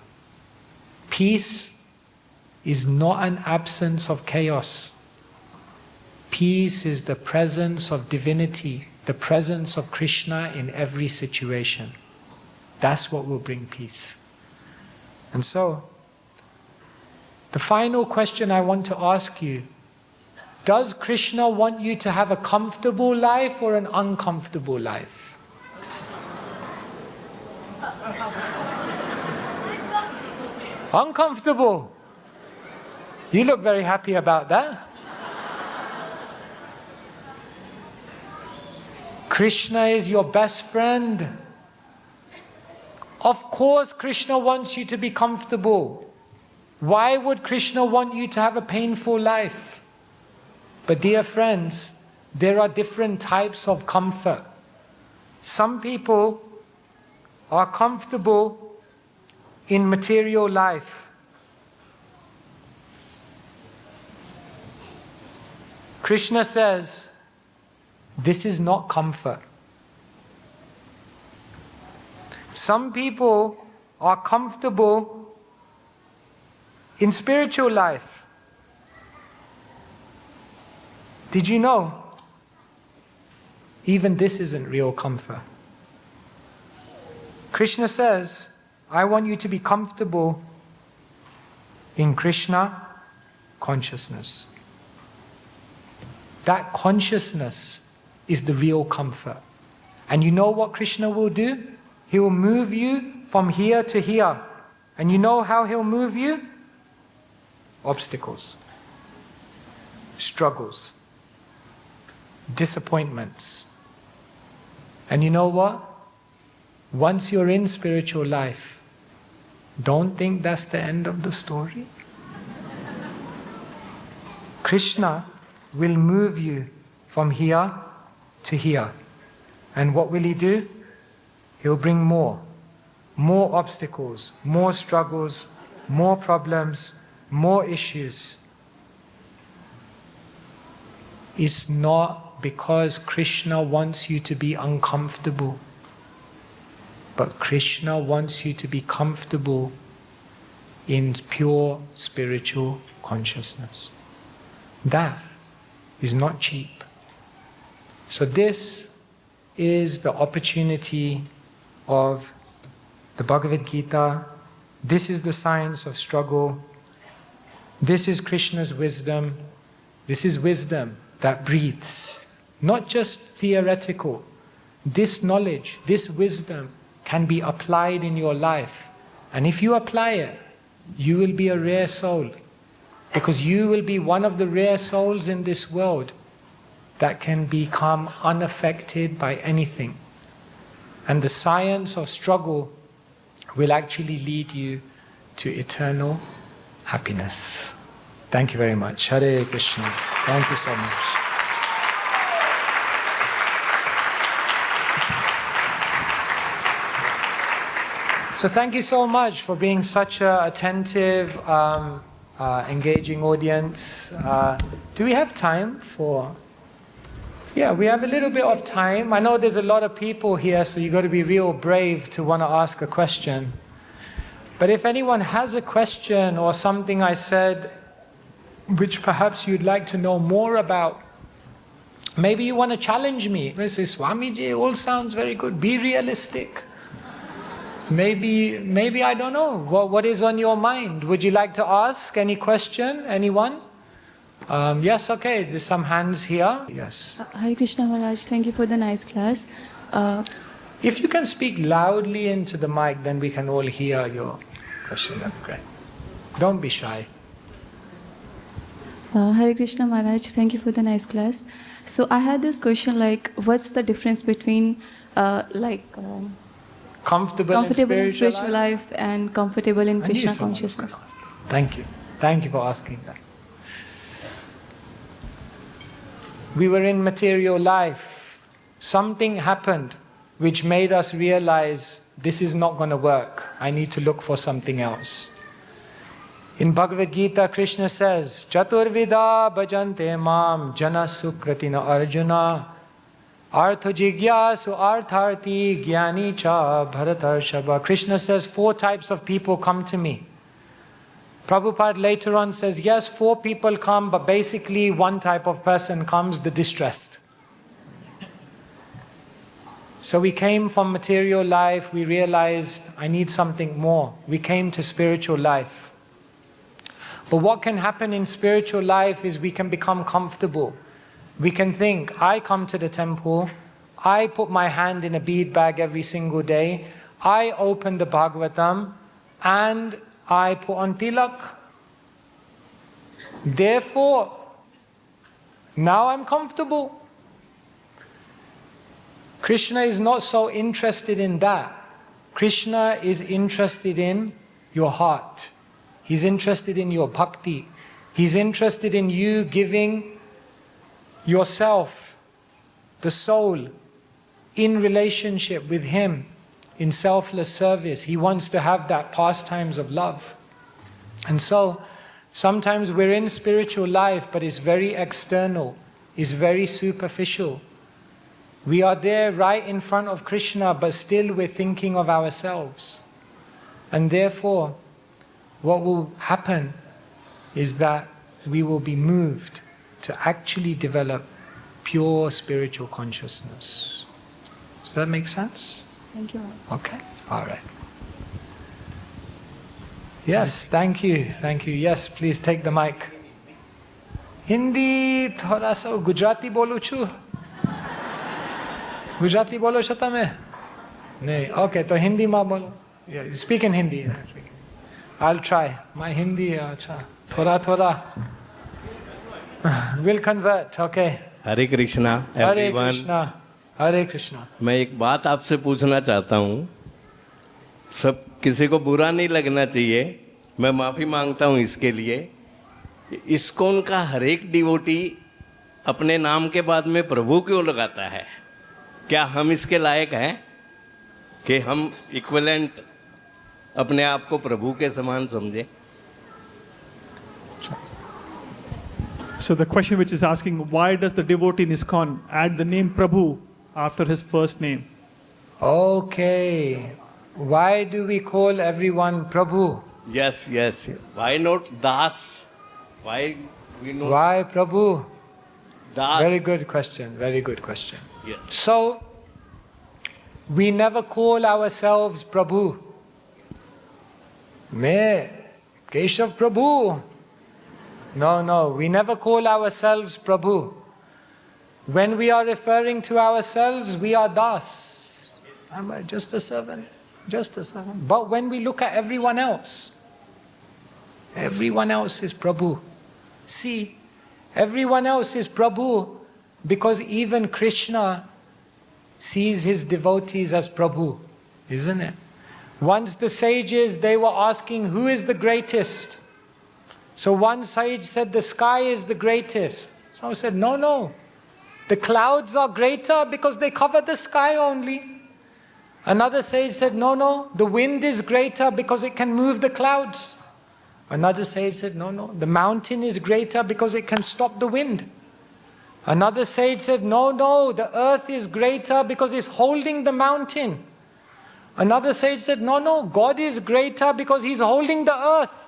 Peace is not an absence of chaos. Peace is the presence of divinity, the presence of Krishna in every situation. That's what will bring peace. And so, the final question I want to ask you, does Krishna want you to have a comfortable life or an uncomfortable life? Uncomfortable. You look very happy about that. Krishna is your best friend. Of course, Krishna wants you to be comfortable. Why would Krishna want you to have a painful life? But dear friends, there are different types of comfort. Some people are comfortable in material life. Krishna says, this is not comfort. Some people are comfortable in spiritual life. Did you know? Even this isn't real comfort. Krishna says, I want you to be comfortable in Krishna consciousness. That consciousness is the real comfort. And you know what Krishna will do? He will move you from here to here. And you know how He'll move you? Obstacles, struggles, disappointments. And you know what? Once you're in spiritual life, don't think that's the end of the story. Krishna will move you from here to here. And what will He do? He'll bring more obstacles, more struggles, more problems, more issues. It's not because Krishna wants you to be uncomfortable, but Krishna wants you to be comfortable in pure spiritual consciousness. That is not cheap. So this is the opportunity of the Bhagavad Gita. This is the science of struggle. This is Krishna's wisdom. This is wisdom that breathes, not just theoretical. This knowledge, this wisdom can be applied in your life. And if you apply it, you will be a rare soul. Because you will be one of the rare souls in this world that can become unaffected by anything. And the science of struggle will actually lead you to eternal happiness. Thank you very much. Hare Krishna. Thank you so much. So thank you so much for being such an attentive, engaging audience. Do we have time for... Yeah, we have a little bit of time. I know there's a lot of people here, so you've got to be real brave to want to ask a question. But if anyone has a question or something I said which perhaps you'd like to know more about, maybe you want to challenge me. You say, Swamiji, it all sounds very good. Be realistic. Maybe I don't know. What is on your mind? Would you like to ask any question? Anyone? Yes, okay. There's some hands here. Yes. Hare Krishna Maharaj, thank you for the nice class. If you can speak loudly into the mic, then we can all hear your question. That'd be great. Don't be shy. Hare Krishna Maharaj, thank you for the nice class. So I had this question like, what's the difference between Comfortable in spiritual life and comfortable in Krishna consciousness? Thank you. Thank you for asking that. We were in material life. Something happened which made us realize this is not going to work. I need to look for something else. In Bhagavad Gita, Krishna says, Chaturvida bhajante mam jana sukratina arjuna artha jigyasu artharti jnani cha bharatarshava. Krishna says 4 types of people come to me. Prabhupada later on says, yes, 4 people come, but basically one type of person comes, the distressed. So we came from material life, we realized I need something more. We came to spiritual life. But what can happen in spiritual life is we can become comfortable. We can think, I come to the temple, I put my hand in a bead bag every single day, I open the Bhagavatam, and I put on tilak. Therefore, now I'm comfortable. Krishna is not so interested in that. Krishna is interested in your heart. He's interested in your bhakti. He's interested in you giving yourself, the soul, in relationship with Him, in selfless service. He wants to have that pastimes of love. And so, sometimes we're in spiritual life, but it's very external, it's very superficial. We are there right in front of Krishna, but still we're thinking of ourselves. And therefore, what will happen is that we will be moved to actually develop pure spiritual consciousness. Does that make sense? Thank you. Okay, all right. Yes, thank you. Yes, please take the mic. Hindi thoda sa Gujarati bolu chu. Gujarati bolo છો તમે? નહીં. Okay, તો હિન્દીમાં બોલો. Yeah, speak in Hindi. I'll try. My Hindi, acha. Thoda. We'll convert, okay. Hare Krishna Hare everyone. Krishna. Hare Krishna. मैं एक बात आपसे पूछना चाहता हूँ, सब किसी को बुरा नहीं लगना चाहिए, मैं माफ़ी मांगता हूँ इसके लिए। इस्कॉन का हर एक डिवोटी अपने नाम के बाद में प्रभु क्यों लगाता है? क्या हम इसके लायक हैं कि हम इक्विवेलेंट अपने आप को प्रभु के समान समझें? So the question which is asking, why does the devotee in ISKCON add the name Prabhu after his first name? Okay. Why do we call everyone Prabhu? Yes. Why not Das? Why we not Why Prabhu? Das? Very good question. Yes. So, we never call ourselves Prabhu. Me, Keshava Prabhu. No, we never call ourselves Prabhu. When we are referring to ourselves, we are Das. I'm just a servant. But when we look at everyone else is Prabhu. See, everyone else is Prabhu because even Krishna sees his devotees as Prabhu, isn't it? Once the sages, they were asking, who is the greatest? So one sage said, the sky is the greatest. Someone said, no. The clouds are greater because they cover the sky only. Another sage said, no, the wind is greater because it can move the clouds. Another sage said, no, the mountain is greater because it can stop the wind. Another sage said, no, the earth is greater because it's holding the mountain. Another sage said, no, God is greater because He's holding the earth.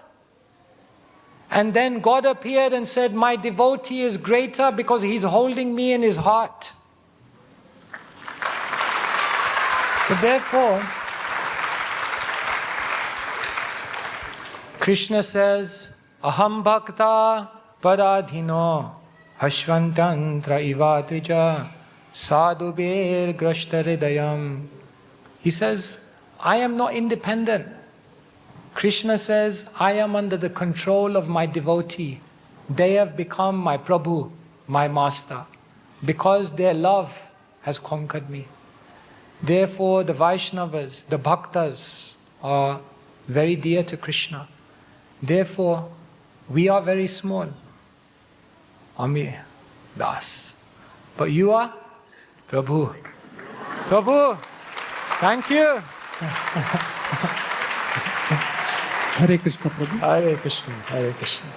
And then God appeared and said, my devotee is greater because he's holding me in his heart. But therefore, Krishna says, Aham bhakta paradhino hashvantantra ivatija sadhubir grashtaridayam. He says, I am not independent. Krishna says, I am under the control of my devotee. They have become my Prabhu, my master, because their love has conquered me. Therefore, the Vaishnavas, the Bhaktas are very dear to Krishna. Therefore, we are very small. Ami Das. But you are Prabhu. Prabhu, thank you. Hare Krishna Prabhu. Hare Krishna, Hare Krishna.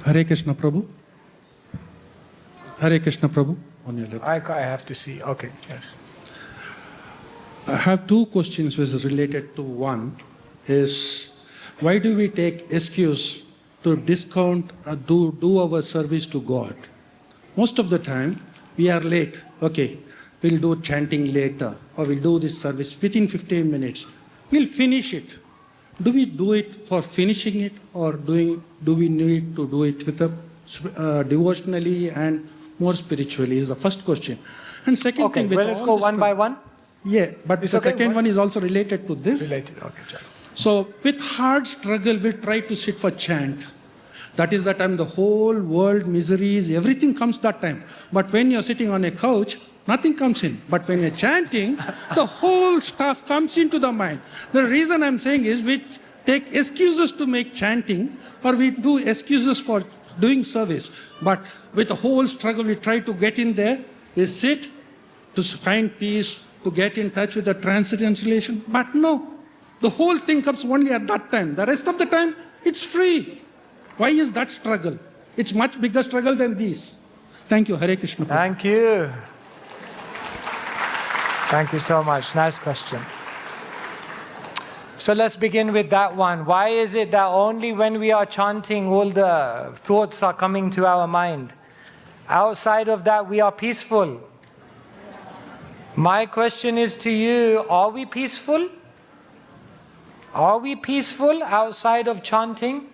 Hare Krishna Prabhu. Hare Krishna Prabhu. On your left. I have to see. Okay, yes. I have two questions which is related to one. Is why do we take excuse to discount do our service to God? Most of the time we are late. Okay, we'll do chanting later, or we'll do this service within 15 minutes. We'll finish it. Do we do it for finishing it, or do we need to do it with devotionally and more spiritually? Is the first question. And second Okay, thing, with well, let's all go this one by one. Yeah, but It's the okay, second one is also related to this. Related, okay, Chalo. So with hard struggle, we try to sit for chant. That is the time the whole world, miseries, everything comes that time. But when you're sitting on a couch, nothing comes in. But when you're chanting, the whole stuff comes into the mind. The reason I'm saying is we take excuses to make chanting, or we do excuses for doing service. But with the whole struggle, we try to get in there. We sit to find peace, to get in touch with the transcendentalation. But no, the whole thing comes only at that time. The rest of the time, it's free. Why is that struggle? It's much bigger struggle than this. Thank you. Hare Krishna. Thank you. Thank you so much. Nice question. So let's begin with that one. Why is it that only when we are chanting all the thoughts are coming to our mind? Outside of that, we are peaceful. My question is to you, are we peaceful? Are we peaceful outside of chanting?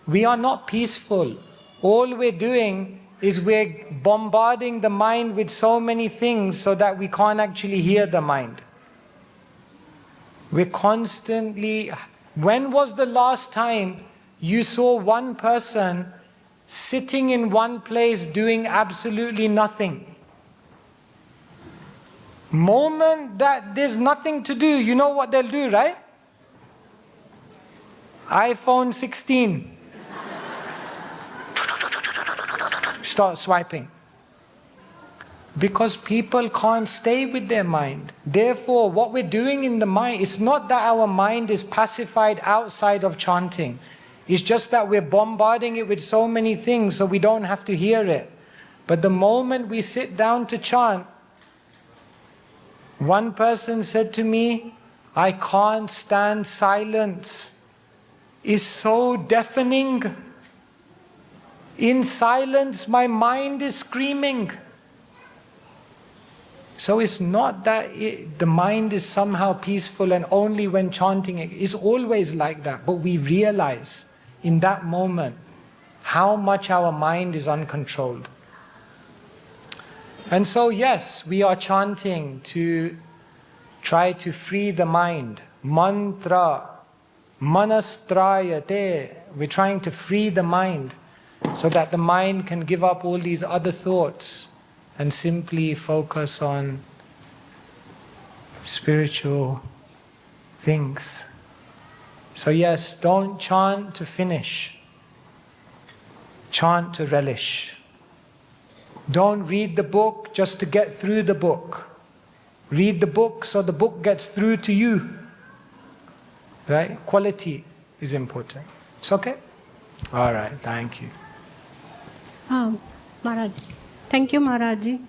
We are not peaceful. All we're doing is we're bombarding the mind with so many things so that we can't actually hear the mind. We're constantly... When was the last time you saw one person sitting in one place doing absolutely nothing? Moment that there's nothing to do, you know what they'll do, right? iPhone 16. Start swiping. Because people can't stay with their mind. Therefore, what we're doing in the mind, it's not that our mind is pacified outside of chanting. It's just that we're bombarding it with so many things so we don't have to hear it. But the moment we sit down to chant, one person said to me, I can't stand silence. It's so deafening. In silence, my mind is screaming. So it's not that the mind is somehow peaceful and only when chanting it's always like that. But we realize in that moment how much our mind is uncontrolled. And so yes, we are chanting to try to free the mind. Mantra, manastrayate. We're trying to free the mind so that the mind can give up all these other thoughts and simply focus on spiritual things. So yes, don't chant to finish. Chant to relish. Don't read the book just to get through the book. Read the book so the book gets through to you. Right? Quality is important. It's okay? All right, thank you. Maharaj. Thank you, Maharaji,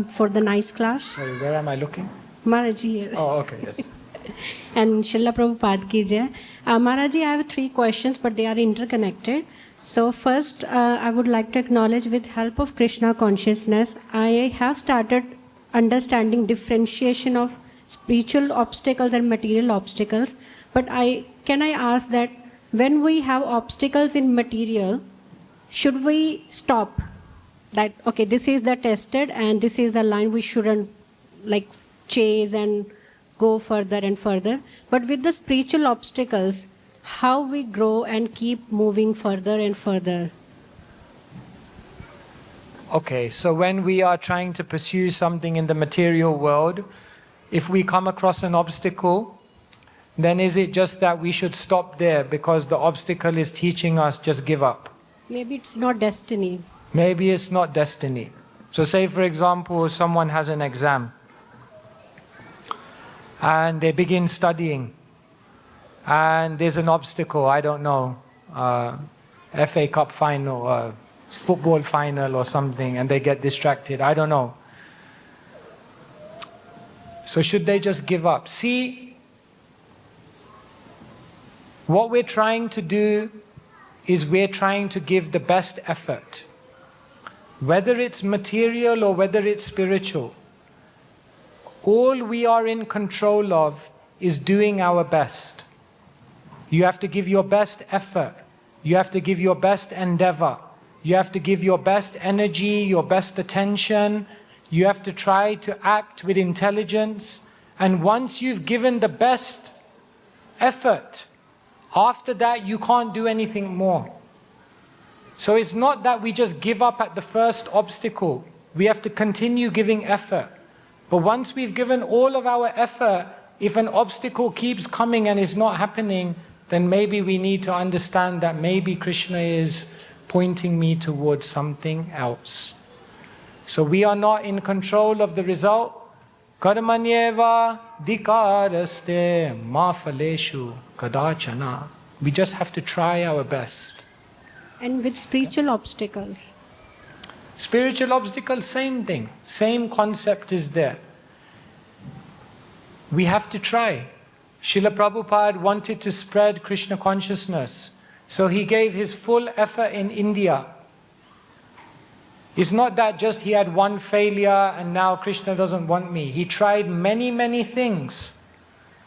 for the nice class. Sorry, where am I looking? Maharaji here. Oh, okay, yes. And Srila Prabhupada ki jai. Maharaji, I have 3 questions, but they are interconnected. So first, I would like to acknowledge, with help of Krishna consciousness, I have started understanding differentiation of spiritual obstacles and material obstacles. But can I ask that when we have obstacles in material, should we stop? That, okay, this is the tested and this is the line we shouldn't like chase and go further and further. But with the spiritual obstacles, how we grow and keep moving further and further? Okay, so when we are trying to pursue something in the material world, if we come across an obstacle, then is it just that we should stop there because the obstacle is teaching us just give up? Maybe it's not destiny. Maybe it's not destiny. So say for example, someone has an exam and they begin studying and there's an obstacle, I don't know, FA Cup final, football final or something, and they get distracted, I don't know. So should they just give up? See, what we're trying to do is we're trying to give the best effort. Whether it's material or whether it's spiritual, all we are in control of is doing our best. You have to give your best effort. You have to give your best endeavor. You have to give your best energy, your best attention. You have to try to act with intelligence. And once you've given the best effort, after that you can't do anything more. So it's not that we just give up at the first obstacle. We have to continue giving effort. But once we've given all of our effort, if an obstacle keeps coming and is not happening, then maybe we need to understand that maybe Krishna is pointing me towards something else. So we are not in control of the result. Karmanyeva dikaraste ma phaleshu kadachana. We just have to try our best. And with spiritual obstacles? Spiritual obstacles, same thing. Same concept is there. We have to try. Srila Prabhupada wanted to spread Krishna consciousness. So he gave his full effort in India. It's not that just he had one failure and now Krishna doesn't want me. He tried many, many things.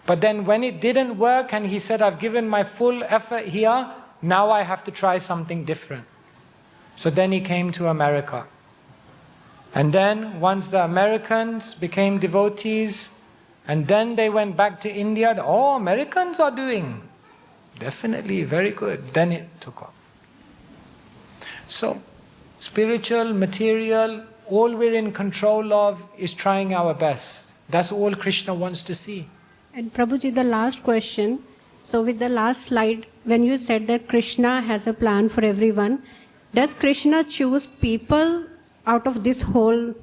But then when it didn't work and he said, I've given my full effort here, now I have to try something different. So then he came to America. And then once the Americans became devotees, and then they went back to India, oh, Americans are doing definitely very good. Then it took off. So, spiritual, material, all we're in control of is trying our best. That's all Krishna wants to see. And Prabhuji, the last question. So with the last slide, when you said that Krishna has a plan for everyone, does Krishna choose people out of this whole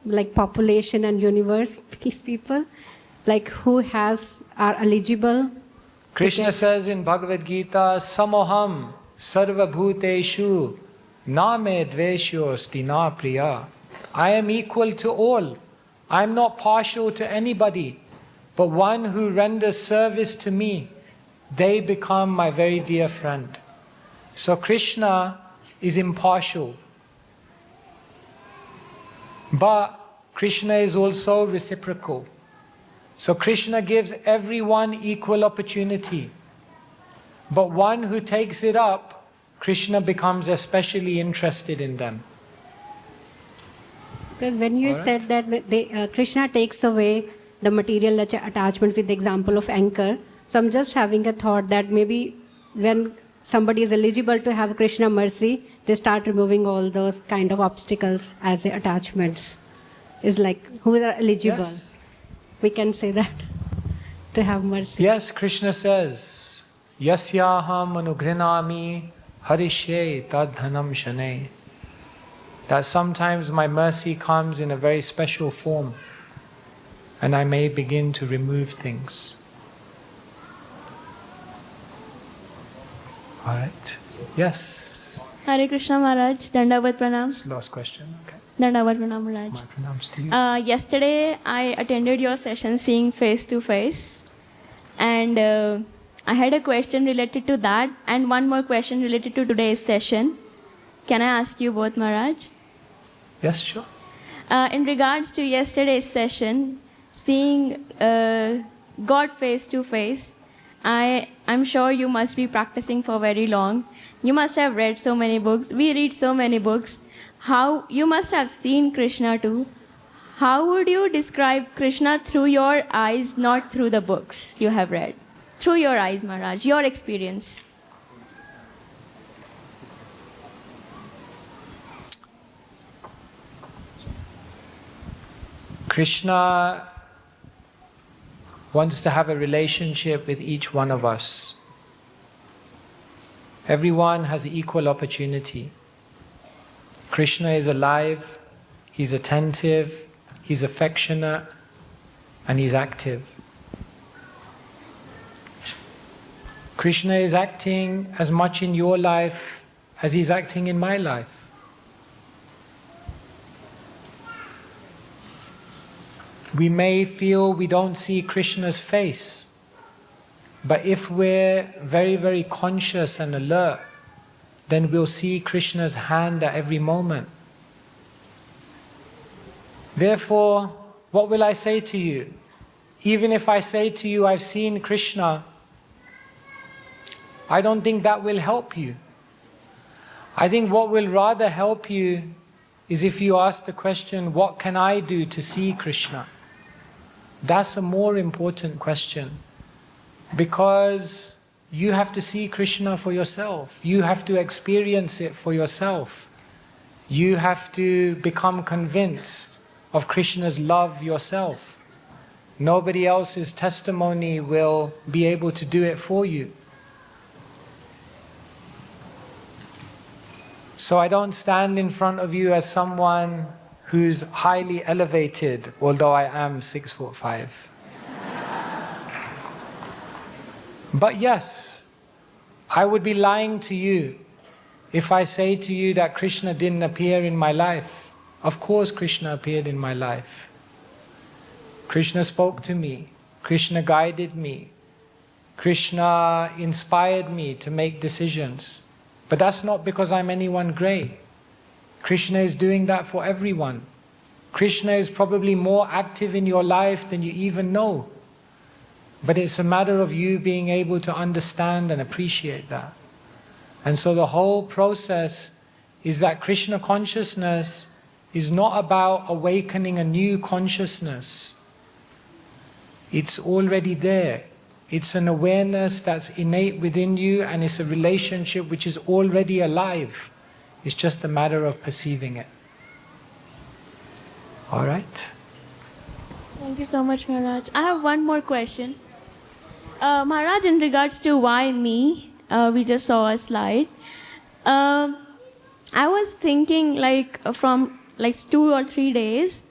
like population and universe, people? Like who are eligible? Krishna says in Bhagavad Gita, Samoham sarva bhuteshu name dveshyosti na priya. I am equal to all. I am not partial to anybody. But one who renders service to me, they become my very dear friend. So Krishna is impartial. But Krishna is also reciprocal. So Krishna gives everyone equal opportunity. But one who takes it up, Krishna becomes especially interested in them. Because when you said that Krishna takes away the material attachment with the example of anchor, so I'm just having a thought that maybe when somebody is eligible to have Krishna mercy, they start removing all those kind of obstacles as attachments. It's like who are eligible. Yes. We can say that, to have mercy. Yes, Krishna says, Yasyaham anugrinami harishe tadhanam shane. That sometimes my mercy comes in a very special form and I may begin to remove things. All right. Yes. Hare Krishna Maharaj, Dandavat Pranam. Last question. Okay. Dandavat Pranam Maharaj. My pranams to you. Yesterday I attended your session Seeing Face to Face, And I had a question related to that and one more question related to today's session. Can I ask you both, Maharaj? Yes, sure. In regards to yesterday's session, seeing God face to face, I'm sure you must be practicing for very long. You must have read so many books. We read so many books. How you must have seen Krishna too. How would you describe Krishna through your eyes, not through the books you have read? Through your eyes, Maharaj, your experience. Krishna wants to have a relationship with each one of us. Everyone has equal opportunity. Krishna is alive, he's attentive, he's affectionate, and he's active. Krishna is acting as much in your life as he's acting in my life. We may feel we don't see Krishna's face, but if we're very, very conscious and alert, then we'll see Krishna's hand at every moment. Therefore, what will I say to you? Even if I say to you, I've seen Krishna, I don't think that will help you. I think what will rather help you is if you ask the question, what can I do to see Krishna? That's a more important question, because you have to see Krishna for yourself. You have to experience it for yourself. You have to become convinced of Krishna's love yourself. Nobody else's testimony will be able to do it for you. So I don't stand in front of you as someone who's highly elevated, although I am 6'5". But yes, I would be lying to you if I say to you that Krishna didn't appear in my life. Of course Krishna appeared in my life. Krishna spoke to me. Krishna guided me. Krishna inspired me to make decisions. But that's not because I'm anyone great. Krishna is doing that for everyone. Krishna is probably more active in your life than you even know. But it's a matter of you being able to understand and appreciate that. And so the whole process is that Krishna consciousness is not about awakening a new consciousness. It's already there. It's an awareness that's innate within you, and it's a relationship which is already alive. It's just a matter of perceiving it. All right? Thank you so much, Maharaj. I have one more question. Maharaj, in regards to why me, we just saw a slide. I was thinking from 2 or 3 days,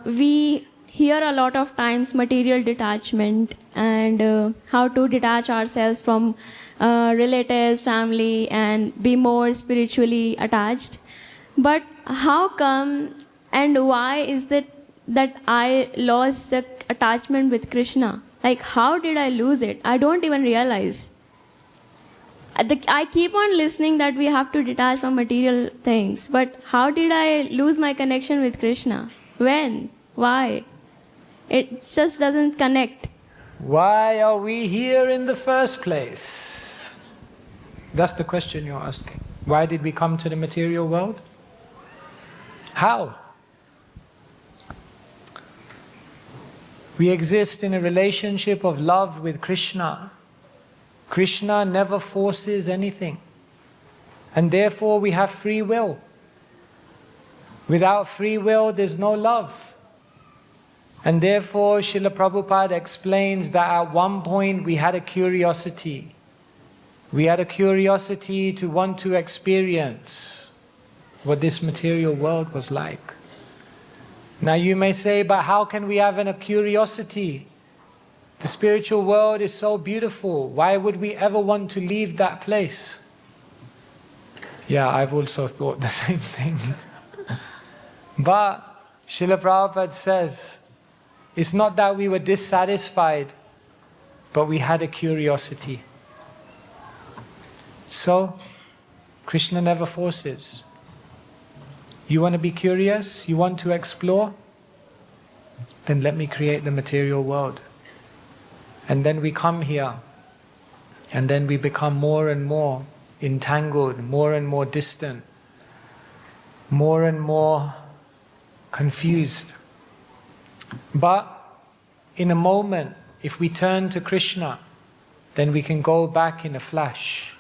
we hear a lot of times material detachment and how to detach ourselves from relatives, family, and be more spiritually attached. But how come and why is it that I lost the attachment with Krishna? How did I lose it? I don't even realize. I keep on listening that we have to detach from material things, but how did I lose my connection with Krishna? When? Why? It just doesn't connect. Why are we here in the first place? That's the question you're asking. Why did we come to the material world? How? We exist in a relationship of love with Krishna. Krishna never forces anything. And therefore we have free will. Without free will, there's no love. And therefore, Srila Prabhupada explains that at one point we had a curiosity. We had a curiosity to want to experience what this material world was like. Now you may say, but how can we have a curiosity? The spiritual world is so beautiful. Why would we ever want to leave that place? Yeah, I've also thought the same thing. But Srila Prabhupada says, it's not that we were dissatisfied but we had a curiosity. So, Krishna never forces. You want to be curious? You want to explore? Then let me create the material world. And then we come here, and then we become more and more entangled, more and more distant, more and more confused. But in a moment, if we turn to Krishna, then we can go back in a flash.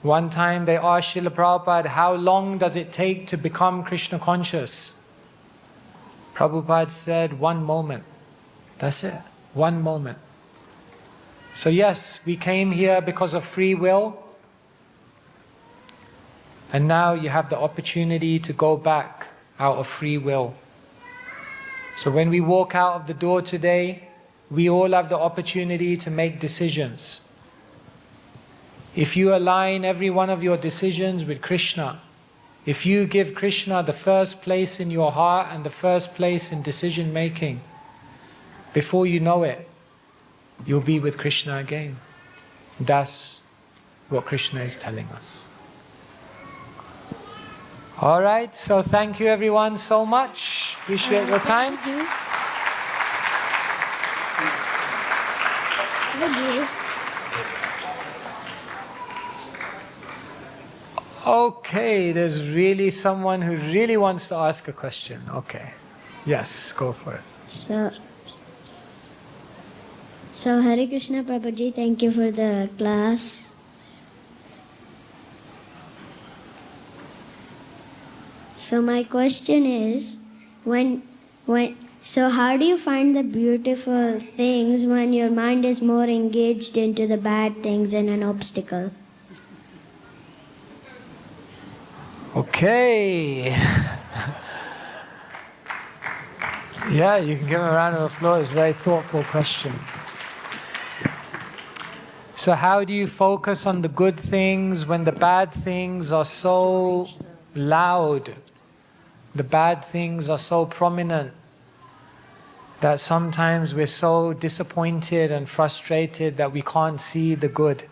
One time they asked Srila Prabhupada, how long does it take to become Krishna conscious? Prabhupada said, 1 moment. That's it, 1 moment. So yes, we came here because of free will, and now you have the opportunity to go back out of free will. So when we walk out of the door today, we all have the opportunity to make decisions. If you align every one of your decisions with Krishna, if you give Krishna the first place in your heart and the first place in decision making, before you know it, you'll be with Krishna again. That's what Krishna is telling us. All right, so thank you everyone so much. Appreciate your time. Okay, there's really someone who really wants to ask a question. Okay. Yes, go for it. So Hare Krishna Prabhuji, thank you for the class. So my question is, so how do you find the beautiful things when your mind is more engaged into the bad things and an obstacle? Okay. Yeah, you can give him a round of applause. It's a very thoughtful question. So how do you focus on the good things when the bad things are so loud? The bad things are so prominent that sometimes we're so disappointed and frustrated that we can't see the good.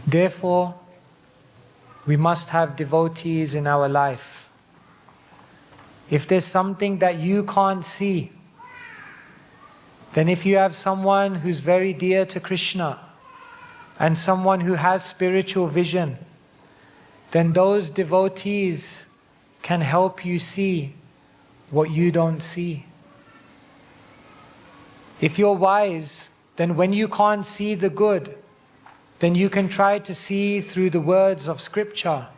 Therefore, we must have devotees in our life. If there's something that you can't see, then if you have someone who's very dear to Krishna and someone who has spiritual vision, then those devotees can help you see what you don't see. If you're wise, then when you can't see the good, then you can try to see through the words of scripture.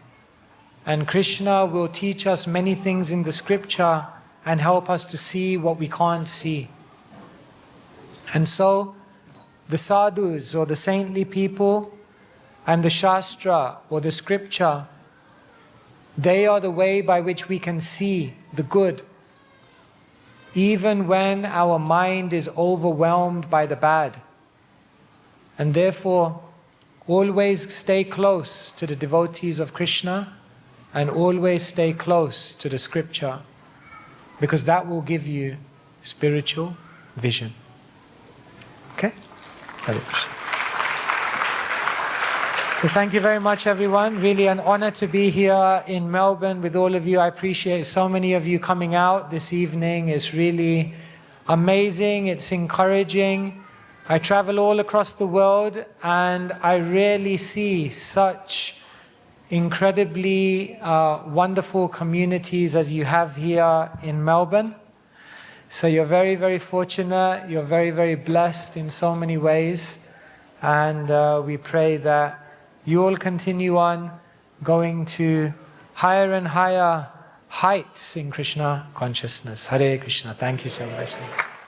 And Krishna will teach us many things in the scripture and help us to see what we can't see. And so, the sadhus or the saintly people and the shastra or the scripture, they are the way by which we can see the good, even when our mind is overwhelmed by the bad. And therefore, always stay close to the devotees of Krishna and always stay close to the scripture, because that will give you spiritual vision. Okay? Hare Krishna. So thank you very much, everyone. Really an honor to be here in Melbourne with all of you. I appreciate so many of you coming out this evening. It's really amazing. It's encouraging. I travel all across the world and I rarely see such incredibly wonderful communities as you have here in Melbourne. So you're very, very fortunate. You're very, very blessed in so many ways. And we pray that you all continue on going to higher and higher heights in Krishna consciousness. Hare Krishna. Thank you so much.